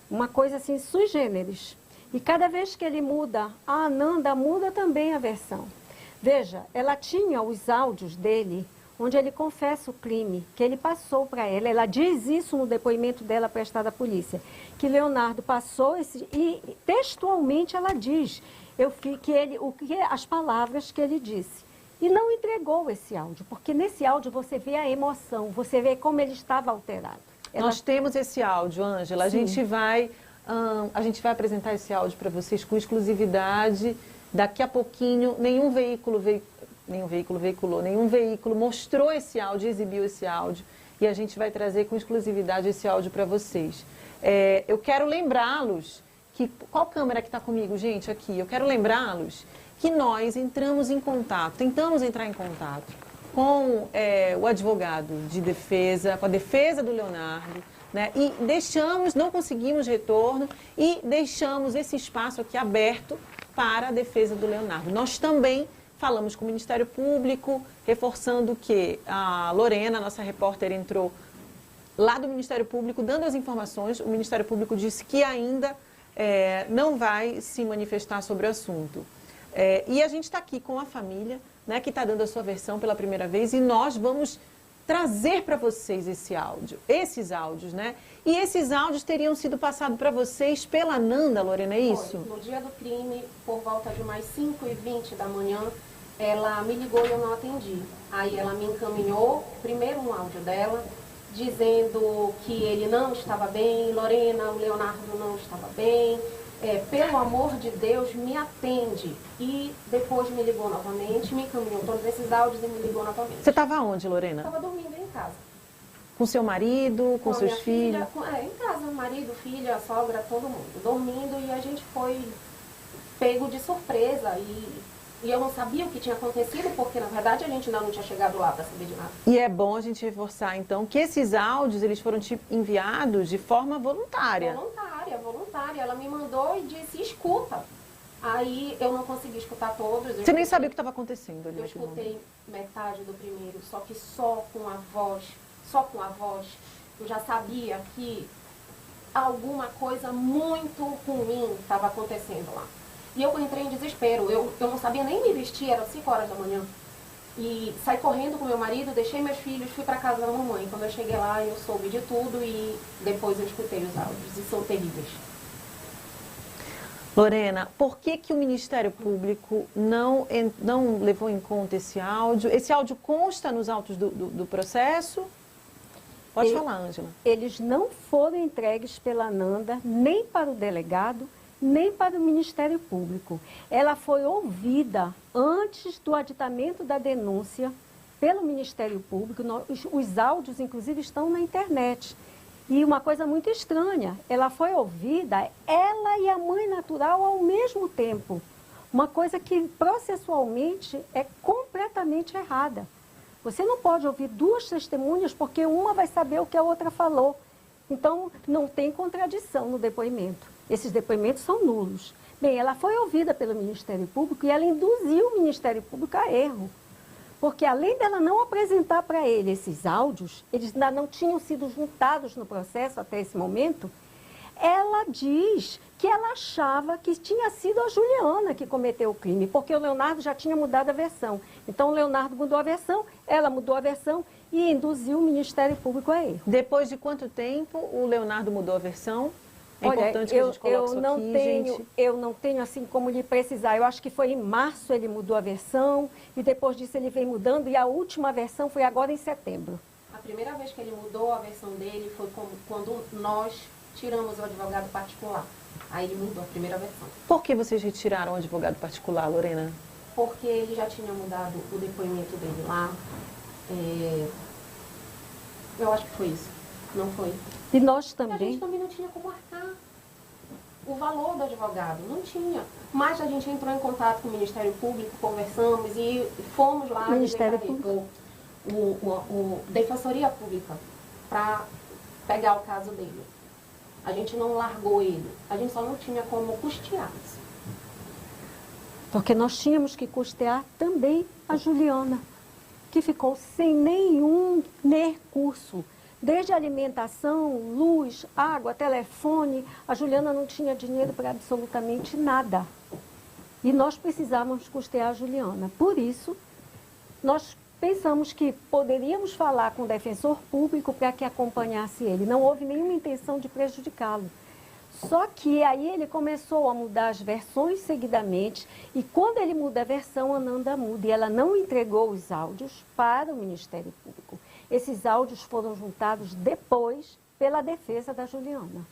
Uma coisa assim, sui generis. E cada vez que ele muda, a Nanda muda também a versão. Veja, ela tinha os áudios dele, onde ele confessa o crime que ele passou para ela. Ela diz isso no depoimento dela prestado à polícia, que Leonardo passou e textualmente ela diz as palavras que ele disse. E não entregou esse áudio, porque nesse áudio você vê a emoção, você vê como ele estava alterado. Nós temos esse áudio, Ângela. A gente vai apresentar esse áudio para vocês com exclusividade. Daqui a pouquinho, nenhum veículo mostrou esse áudio, exibiu esse áudio. E a gente vai trazer com exclusividade esse áudio para vocês. Eu quero lembrá-los que... Qual câmera que está comigo, gente? Aqui. Eu quero lembrá-los que nós tentamos entrar em contato com o advogado de defesa, com a defesa do Leonardo, né? E não conseguimos retorno e deixamos esse espaço aqui aberto para a defesa do Leonardo. Nós também falamos com o Ministério Público, reforçando que a Lorena, nossa repórter, entrou lá do Ministério Público, dando as informações. O Ministério Público disse que ainda não vai se manifestar sobre o assunto. E a gente está aqui com a família, né, que está dando a sua versão pela primeira vez, e nós vamos trazer para vocês esses áudios, né? E esses áudios teriam sido passados para vocês pela Nanda, Lorena, é isso? No dia do crime, por volta de umas 5h20 da manhã, ela me ligou e eu não atendi. Aí ela me encaminhou, primeiro um áudio dela, dizendo que ele não estava bem, Lorena, o Leonardo não estava bem, pelo amor de Deus, me atende. E depois me ligou novamente, me encaminhou todos esses áudios e me ligou novamente. Você estava onde, Lorena? Estava dormindo em casa. Com seu marido, com seus minha filhos? Filha, em casa, marido, filha, sogra, todo mundo dormindo, e a gente foi pego de surpresa e eu não sabia o que tinha acontecido, porque na verdade a gente ainda não tinha chegado lá para saber de nada. E é bom a gente reforçar então que esses áudios eles foram enviados de forma voluntária. Voluntária. Ela me mandou e disse, escuta. Aí eu não consegui escutar todos. Você nem sabia o que estava acontecendo ali. Eu naquele momento. escutei metade do primeiro, só que só com a voz, eu já sabia que alguma coisa muito ruim estava acontecendo lá. E eu entrei em desespero, eu não sabia nem me vestir, eram 5 horas da manhã. E saí correndo com meu marido, deixei meus filhos, fui para casa da mamãe. Quando eu cheguei lá, eu soube de tudo e depois eu escutei os áudios, e são terríveis. Lorena, por que o Ministério Público não levou em conta esse áudio? Esse áudio consta nos autos do processo? Pode falar, Ângela. Eles não foram entregues pela Nanda, nem para o delegado, nem para o Ministério Público. Ela foi ouvida antes do aditamento da denúncia pelo Ministério Público. Os áudios, inclusive, estão na internet. E uma coisa muito estranha, ela foi ouvida, ela e a mãe natural ao mesmo tempo. Uma coisa que processualmente é completamente errada. Você não pode ouvir duas testemunhas porque uma vai saber o que a outra falou. Então, não tem contradição no depoimento. Esses depoimentos são nulos. Bem, ela foi ouvida pelo Ministério Público e ela induziu o Ministério Público a erro. Porque além dela não apresentar para ele esses áudios, eles ainda não tinham sido juntados no processo até esse momento, ela diz que ela achava que tinha sido a Juliana que cometeu o crime, porque o Leonardo já tinha mudado a versão. Então o Leonardo mudou a versão, ela mudou a versão e induziu o Ministério Público a erro. Depois de quanto tempo o Leonardo mudou a versão? É Olha, importante que a gente coloque isso aqui, gente. Eu não tenho assim como lhe precisar. Eu acho que foi em março ele mudou a versão e depois disso ele vem mudando e a última versão foi agora em setembro. A primeira vez que ele mudou a versão dele foi quando nós tiramos o advogado particular. Aí ele mudou a primeira versão. Por que vocês retiraram o advogado particular, Lorena? Porque ele já tinha mudado o depoimento dele lá. Eu acho que foi isso. Não foi. E nós A também. gente também não tinha como arcar o valor do advogado, não tinha. Mas a gente entrou em contato com o Ministério Público, conversamos e fomos lá Ministério Público. o Defensoria Pública para pegar o caso dele. A gente não largou ele, a gente só não tinha como custear isso. Porque nós tínhamos que custear também a Juliana, que ficou sem nenhum recurso. Desde alimentação, luz, água, telefone, a Juliana não tinha dinheiro para absolutamente nada. E nós precisávamos custear a Juliana. Por isso, nós pensamos que poderíamos falar com o defensor público para que acompanhasse ele. Não houve nenhuma intenção de prejudicá-lo. Só que aí ele começou a mudar as versões seguidamente e quando ele muda a versão, a Nanda muda. E ela não entregou os áudios para o Ministério Público. Esses áudios foram juntados depois pela defesa da Juliana.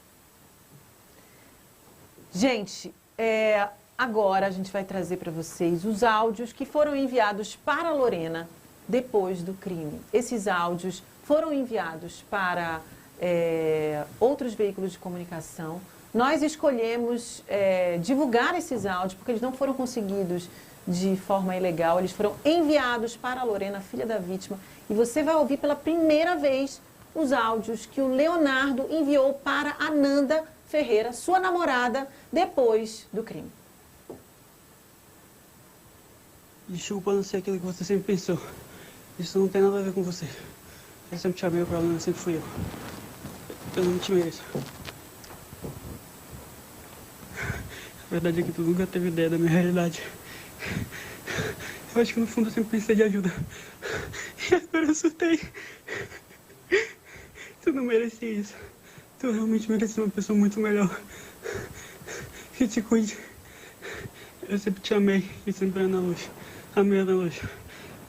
Gente, agora a gente vai trazer para vocês os áudios que foram enviados para a Lorena depois do crime. Esses áudios foram enviados para outros veículos de comunicação. Nós escolhemos divulgar esses áudios porque eles não foram conseguidos de forma ilegal, eles foram enviados para a Lorena, filha da vítima, e você vai ouvir pela primeira vez os áudios que o Leonardo enviou para a Nanda Ferreira, sua namorada, depois do crime. Desculpa não ser aquilo que você sempre pensou. Isso não tem nada a ver com você. Eu sempre te amei, o problema sempre fui eu. Eu não te mereço. A verdade é que tu nunca teve ideia da minha realidade. Eu acho que no fundo eu sempre pensei de ajuda. E agora eu surtei. Tu não merecia isso. Tu realmente merecia uma pessoa muito melhor. Que te cuide. Eu sempre te amei e sempre Ana Luz. Amei Ana Luz.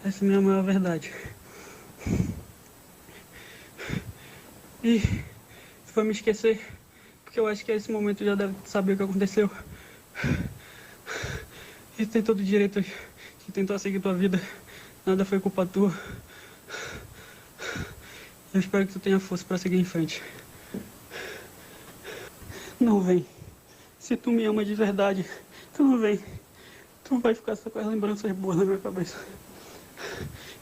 Essa é a minha maior verdade. E tu vai me esquecer, porque eu acho que esse momento já deve saber o que aconteceu. E tem todo o direito de tentar seguir tua vida. Nada foi culpa tua. Eu espero que tu tenha força para seguir em frente. Não vem. Se tu me ama de verdade, tu não vem. Tu vai ficar só com as lembranças boas na minha cabeça.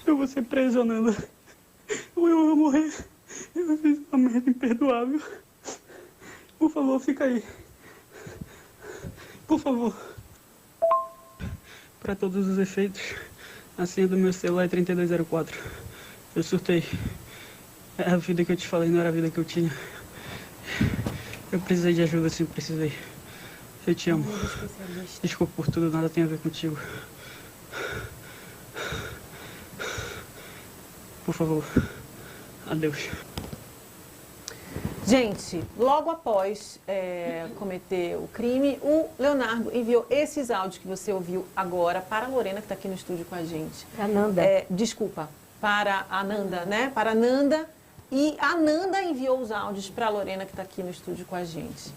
Eu vou ser preso, Nanda. Ou eu vou morrer. Eu fiz uma merda imperdoável. Por favor, fica aí. Por favor. Para todos os efeitos, a senha do meu celular é 3204. Eu surtei. É a vida que eu te falei, não era a vida que eu tinha. Eu precisei de ajuda, sim, precisei. Eu te amo. Desculpa por tudo, nada tem a ver contigo. Por favor, adeus. Gente, logo após cometer o crime, o Leonardo enviou esses áudios que você ouviu agora para a Lorena, que está aqui no estúdio com a gente. Para a Nanda. Desculpa, para a Nanda, né? Para a Nanda. E a Nanda enviou os áudios para a Lorena, que está aqui no estúdio com a gente.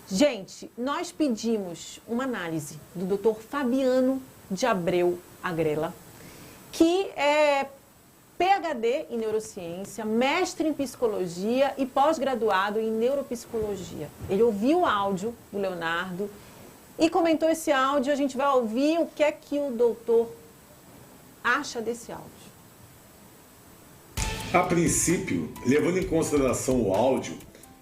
Gente, nós pedimos uma análise do Dr. Fabiano de Abreu Agrela, que é PhD em neurociência, mestre em psicologia e pós-graduado em neuropsicologia. Ele ouviu o áudio do Leonardo e comentou esse áudio. A gente vai ouvir o que é que o doutor acha desse áudio. A princípio, levando em consideração o áudio,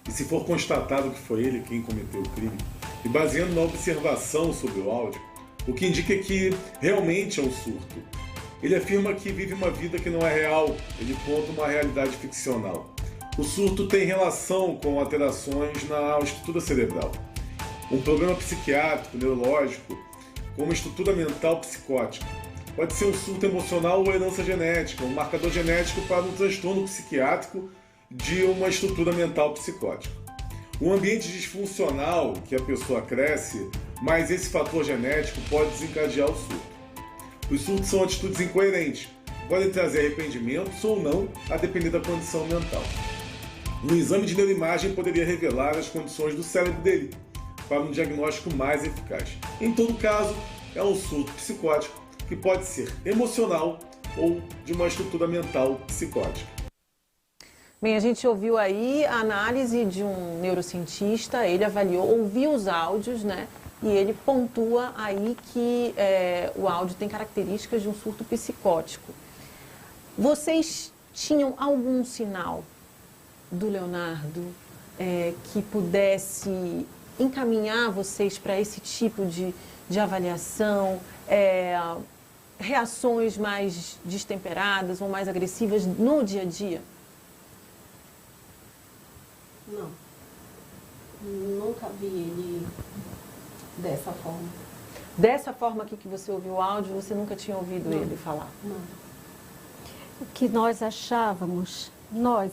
e se for constatado que foi ele quem cometeu o crime, e baseando na observação sobre o áudio, o que indica que realmente é um surto. Ele afirma que vive uma vida que não é real, ele conta uma realidade ficcional. O surto tem relação com alterações na estrutura cerebral. Um problema psiquiátrico, neurológico, com uma estrutura mental psicótica. Pode ser um surto emocional ou herança genética, um marcador genético para um transtorno psiquiátrico de uma estrutura mental psicótica. Um ambiente disfuncional que a pessoa cresce, mas esse fator genético pode desencadear o surto. Os surtos são atitudes incoerentes, podem trazer arrependimentos ou não, a depender da condição mental. Um exame de neuroimagem poderia revelar as condições do cérebro dele, para um diagnóstico mais eficaz. Em todo caso, é um surto psicótico, que pode ser emocional ou de uma estrutura mental psicótica. Bem, a gente ouviu aí a análise de um neurocientista, ele avaliou, ouviu os áudios, né? E ele pontua aí que o áudio tem características de um surto psicótico. Vocês tinham algum sinal do Leonardo que pudesse encaminhar vocês para esse tipo de avaliação? Reações mais destemperadas ou mais agressivas no dia a dia? Não. Nunca vi ele dessa forma. Dessa forma aqui que você ouviu o áudio, você nunca tinha ouvido ele falar? Não. O que nós achávamos,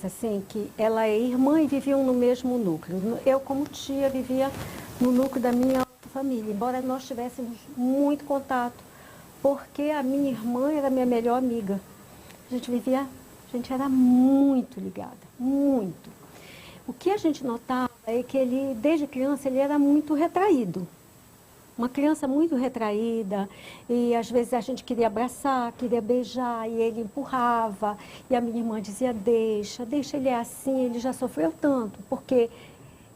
assim, que ela é irmã e viviam no mesmo núcleo. Eu, como tia, vivia no núcleo da minha família, embora nós tivéssemos muito contato, porque a minha irmã era minha melhor amiga. A gente era muito ligada, muito. O que a gente notava é que ele, desde criança, ele era muito retraído. Uma criança muito retraída, e às vezes a gente queria abraçar, queria beijar, e ele empurrava, e a minha irmã dizia, deixa ele é assim, ele já sofreu tanto, porque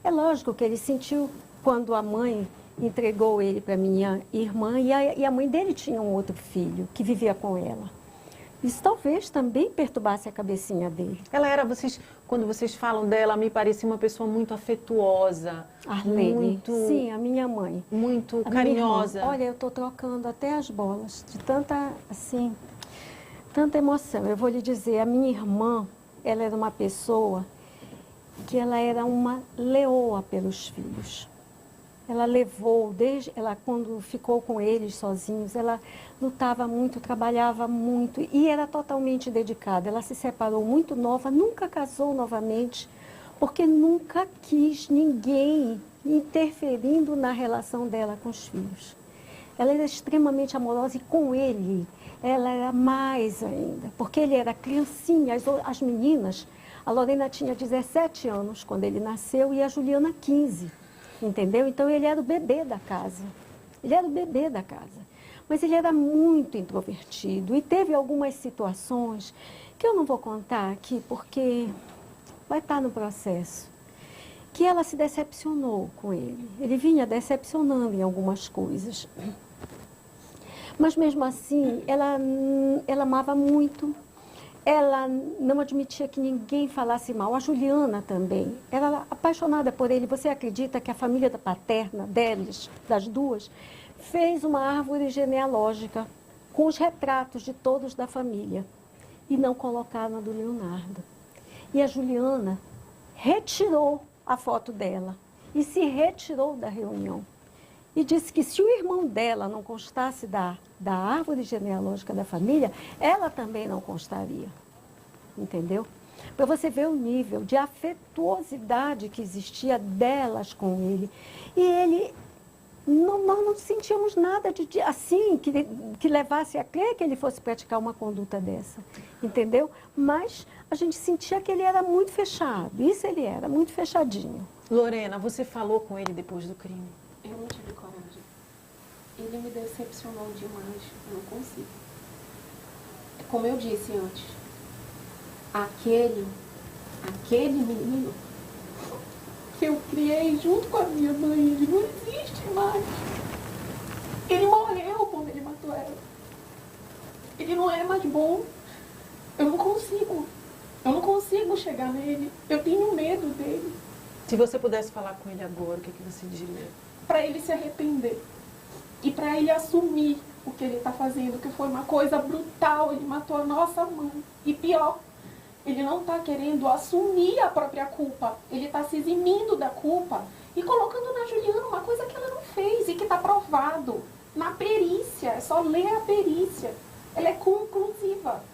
é lógico que ele sentiu quando a mãe entregou ele para minha irmã, e a mãe dele tinha um outro filho que vivia com ela. Isso talvez também perturbasse a cabecinha dele. Ela era, quando vocês falam dela, me parecia uma pessoa muito afetuosa. Arlene, muito, sim, a minha mãe. Muito A carinhosa. minha irmã, olha, eu estou trocando até as bolas, de tanta, assim, tanta emoção. Eu vou lhe dizer, a minha irmã, ela era uma pessoa que ela era uma leoa pelos filhos. Ela levou, quando ficou com eles sozinhos, ela lutava muito, trabalhava muito e era totalmente dedicada. Ela se separou muito nova, nunca casou novamente, porque nunca quis ninguém interferindo na relação dela com os filhos. Ela era extremamente amorosa e com ele ela era mais ainda, porque ele era criancinha, as meninas, a Lorena tinha 17 anos quando ele nasceu e a Juliana 15. Entendeu? Então, ele era o bebê da casa. Ele era o bebê da casa. Mas ele era muito introvertido e teve algumas situações que eu não vou contar aqui, porque vai estar no processo, que ela se decepcionou com ele. Ele vinha decepcionando em algumas coisas. Mas mesmo assim, ela amava muito. Ela não admitia que ninguém falasse mal. A Juliana também. Ela era apaixonada por ele. Você acredita que a família da paterna deles, das duas, fez uma árvore genealógica com os retratos de todos da família e não colocaram a do Leonardo. E a Juliana retirou a foto dela e se retirou da reunião. E disse que se o irmão dela não constasse da árvore genealógica da família, ela também não constaria. Entendeu? Para você ver o nível de afetuosidade que existia delas com ele. E ele, nós não sentíamos nada assim, que levasse a crer que ele fosse praticar uma conduta dessa. Entendeu? Mas a gente sentia que ele era muito fechado. Isso ele era, muito fechadinho. Lorena, você falou com ele depois do crime? Eu não tive coragem. Ele me decepcionou demais. Eu não consigo. Como eu disse antes, aquele menino que eu criei junto com a minha mãe, ele não existe mais. Ele morreu quando ele matou ela. Ele não é mais bom. Eu não consigo chegar nele. Eu tenho medo dele. Se você pudesse falar com ele agora, o que você diria? Para ele se arrepender e para ele assumir o que ele está fazendo, que foi uma coisa brutal. Ele matou a nossa mãe. E pior, ele não está querendo assumir a própria culpa. Ele está se eximindo da culpa e colocando na Juliana uma coisa que ela não fez e que está provado na perícia. É só ler a perícia. Ela é conclusiva.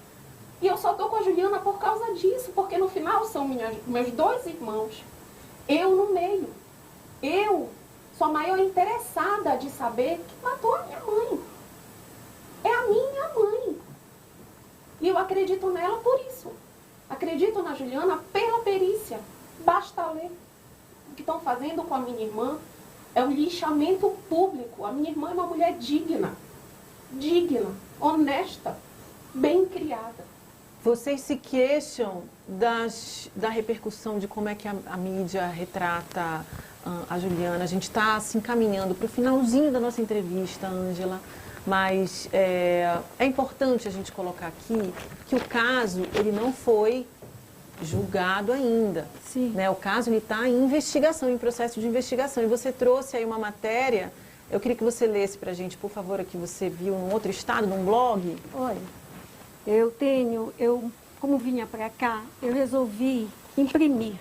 E eu só estou com a Juliana por causa disso, porque no final são meus dois irmãos. Eu no meio. Eu sou a maior interessada de saber que matou a minha mãe. É a minha mãe. E eu acredito nela por isso. Acredito na Juliana pela perícia. Basta ler. O que estão fazendo com a minha irmã é um lixamento público. A minha irmã é uma mulher digna. Digna, honesta, bem criada. Vocês se queixam da repercussão de como é que a mídia retrata a Juliana. A gente está se encaminhando para o finalzinho da nossa entrevista, Ângela, mas é importante a gente colocar aqui que o caso ele não foi julgado ainda. Sim. Né? O caso está em investigação, em processo de investigação. E você trouxe aí uma matéria, eu queria que você lesse para a gente, por favor, aqui você viu num outro estado, num blog. Olha, como vinha para cá, eu resolvi imprimir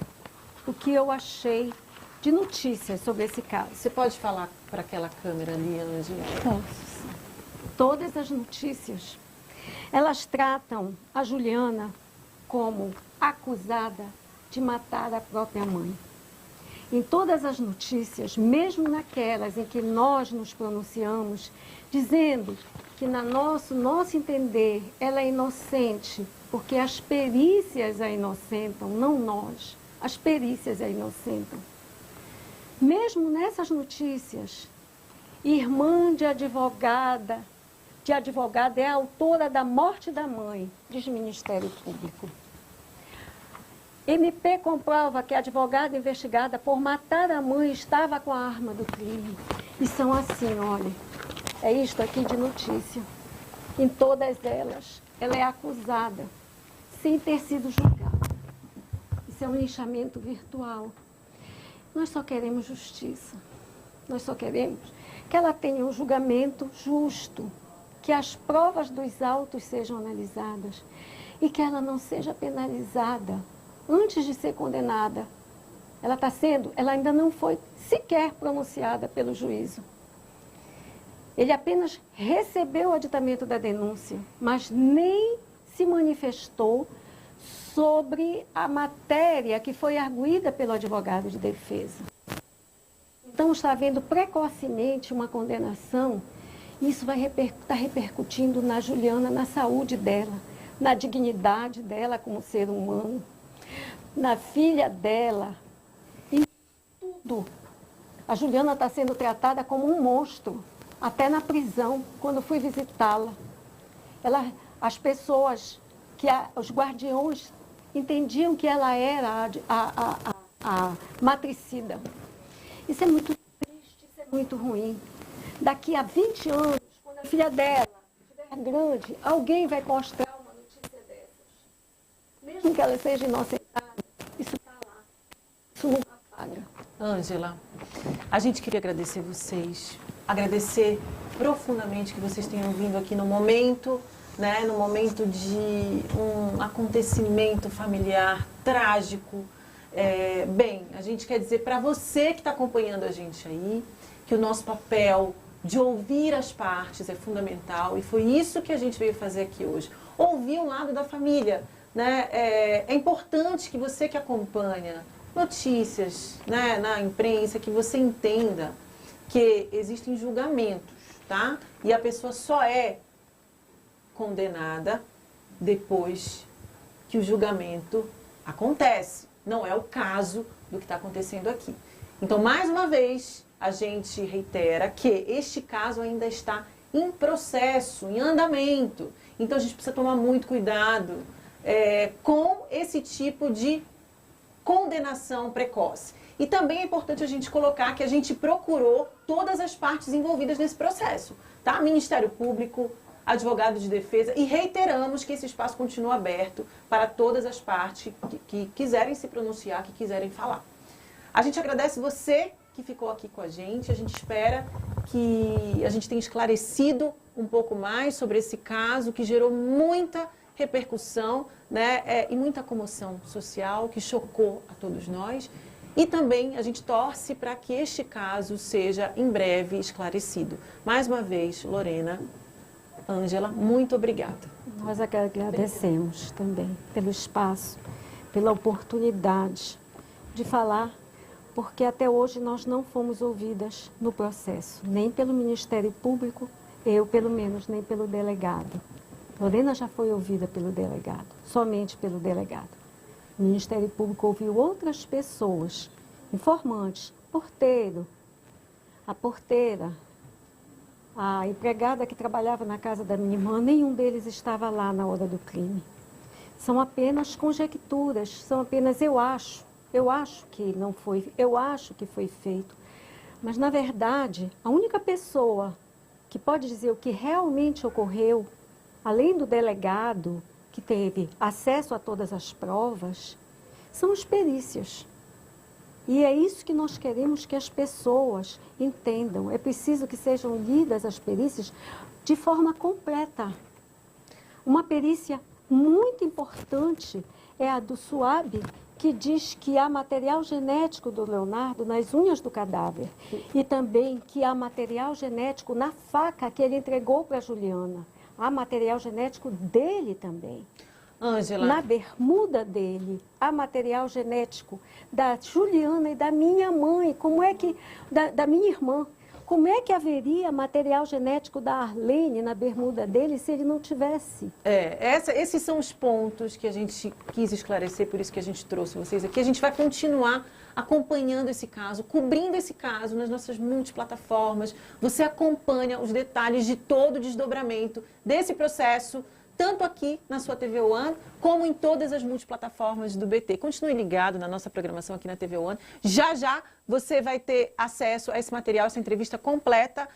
o que eu achei de notícias sobre esse caso. Você pode falar para aquela câmera ali, Ângela? Posso. Todas as notícias, elas tratam a Juliana como acusada de matar a própria mãe. Em todas as notícias, mesmo naquelas em que nós nos pronunciamos, dizendo que, no nosso entender, ela é inocente, porque as perícias a inocentam, não nós. As perícias a inocentam. Mesmo nessas notícias, irmã de advogada é a autora da morte da mãe, diz o Ministério Público. MP comprova que a advogada investigada por matar a mãe estava com a arma do crime. E são assim, olha, é isto aqui de notícia. Em todas elas, ela é acusada, sem ter sido julgada. Isso é um linchamento virtual. Nós só queremos justiça. Nós só queremos que ela tenha um julgamento justo, que as provas dos autos sejam analisadas e que ela não seja penalizada antes de ser condenada. Ela ainda não foi sequer pronunciada pelo juízo. Ele apenas recebeu o aditamento da denúncia, mas nem se manifestou sobre a matéria que foi arguída pelo advogado de defesa. Então, está havendo precocemente uma condenação. Isso vai estar repercutindo na Juliana, na saúde dela, na dignidade dela como ser humano, na filha dela, em tudo. A Juliana está sendo tratada como um monstro, até na prisão, quando fui visitá-la. As pessoas que os guardiões entendiam que ela era a matricida. Isso é muito triste, isso é muito ruim. Daqui a 20 anos, quando a filha dela estiver grande, alguém vai mostrar uma notícia dessas. Mesmo que ela seja inocentada, isso está lá. Isso nunca apaga. Ângela, a gente queria agradecer vocês, agradecer profundamente que vocês tenham vindo aqui no momento, né, no momento de um acontecimento familiar trágico. Bem, a gente quer dizer para você que está acompanhando a gente aí, que o nosso papel de ouvir as partes é fundamental, e foi isso que a gente veio fazer aqui hoje. Ouvir o lado da família, né? É importante que você que acompanha notícias, né, na imprensa, que você entenda que existem julgamentos, tá? E a pessoa só é condenada depois que o julgamento acontece. Não é o caso do que está acontecendo aqui. Então, mais uma vez, a gente reitera que este caso ainda está em processo, em andamento. Então, a gente precisa tomar muito cuidado com esse tipo de condenação precoce. E também é importante a gente colocar que a gente procurou todas as partes envolvidas nesse processo, tá? Ministério Público, advogado de defesa, e reiteramos que esse espaço continua aberto para todas as partes que quiserem se pronunciar, que quiserem falar. A gente agradece você que ficou aqui com a gente espera que a gente tenha esclarecido um pouco mais sobre esse caso que gerou muita repercussão, né, e muita comoção social, que chocou a todos nós. E também a gente torce para que este caso seja em breve esclarecido. Mais uma vez, Lorena, Ângela, muito obrigada. Nós agradecemos também pelo espaço, pela oportunidade de falar, porque até hoje nós não fomos ouvidas no processo, nem pelo Ministério Público, eu pelo menos, nem pelo delegado. Lorena já foi ouvida pelo delegado, somente pelo delegado. O Ministério Público ouviu outras pessoas, informantes, porteiro, a porteira, a empregada que trabalhava na casa da minha irmã, nenhum deles estava lá na hora do crime. São apenas conjecturas, são apenas eu acho que não foi, eu acho que foi feito. Mas, na verdade, a única pessoa que pode dizer o que realmente ocorreu, além do delegado, que teve acesso a todas as provas, são as perícias. E é isso que nós queremos que as pessoas entendam. É preciso que sejam lidas as perícias de forma completa. Uma perícia muito importante é a do SUAB, que diz que há material genético do Leonardo nas unhas do cadáver. E também que há material genético na faca que ele entregou para a Juliana. Há material genético dele também. Ângela. Na bermuda dele, há material genético da Juliana e da minha mãe, da minha irmã. Como é que haveria material genético da Arlene na bermuda dele se ele não tivesse? Esses são os pontos que a gente quis esclarecer, por isso que a gente trouxe vocês aqui. A gente vai continuar acompanhando esse caso, cobrindo esse caso nas nossas multiplataformas. Você acompanha os detalhes de todo o desdobramento desse processo, tanto aqui na sua TV One, como em todas as multiplataformas do BT. Continue ligado na nossa programação aqui na TV One. Já já você vai ter acesso a esse material, essa entrevista completa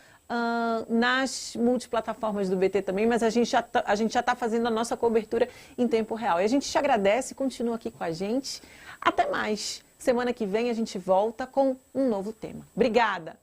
nas multiplataformas do BT também, mas a gente já está fazendo a nossa cobertura em tempo real. E a gente te agradece, continua aqui com a gente. Até mais. Semana que vem a gente volta com um novo tema. Obrigada!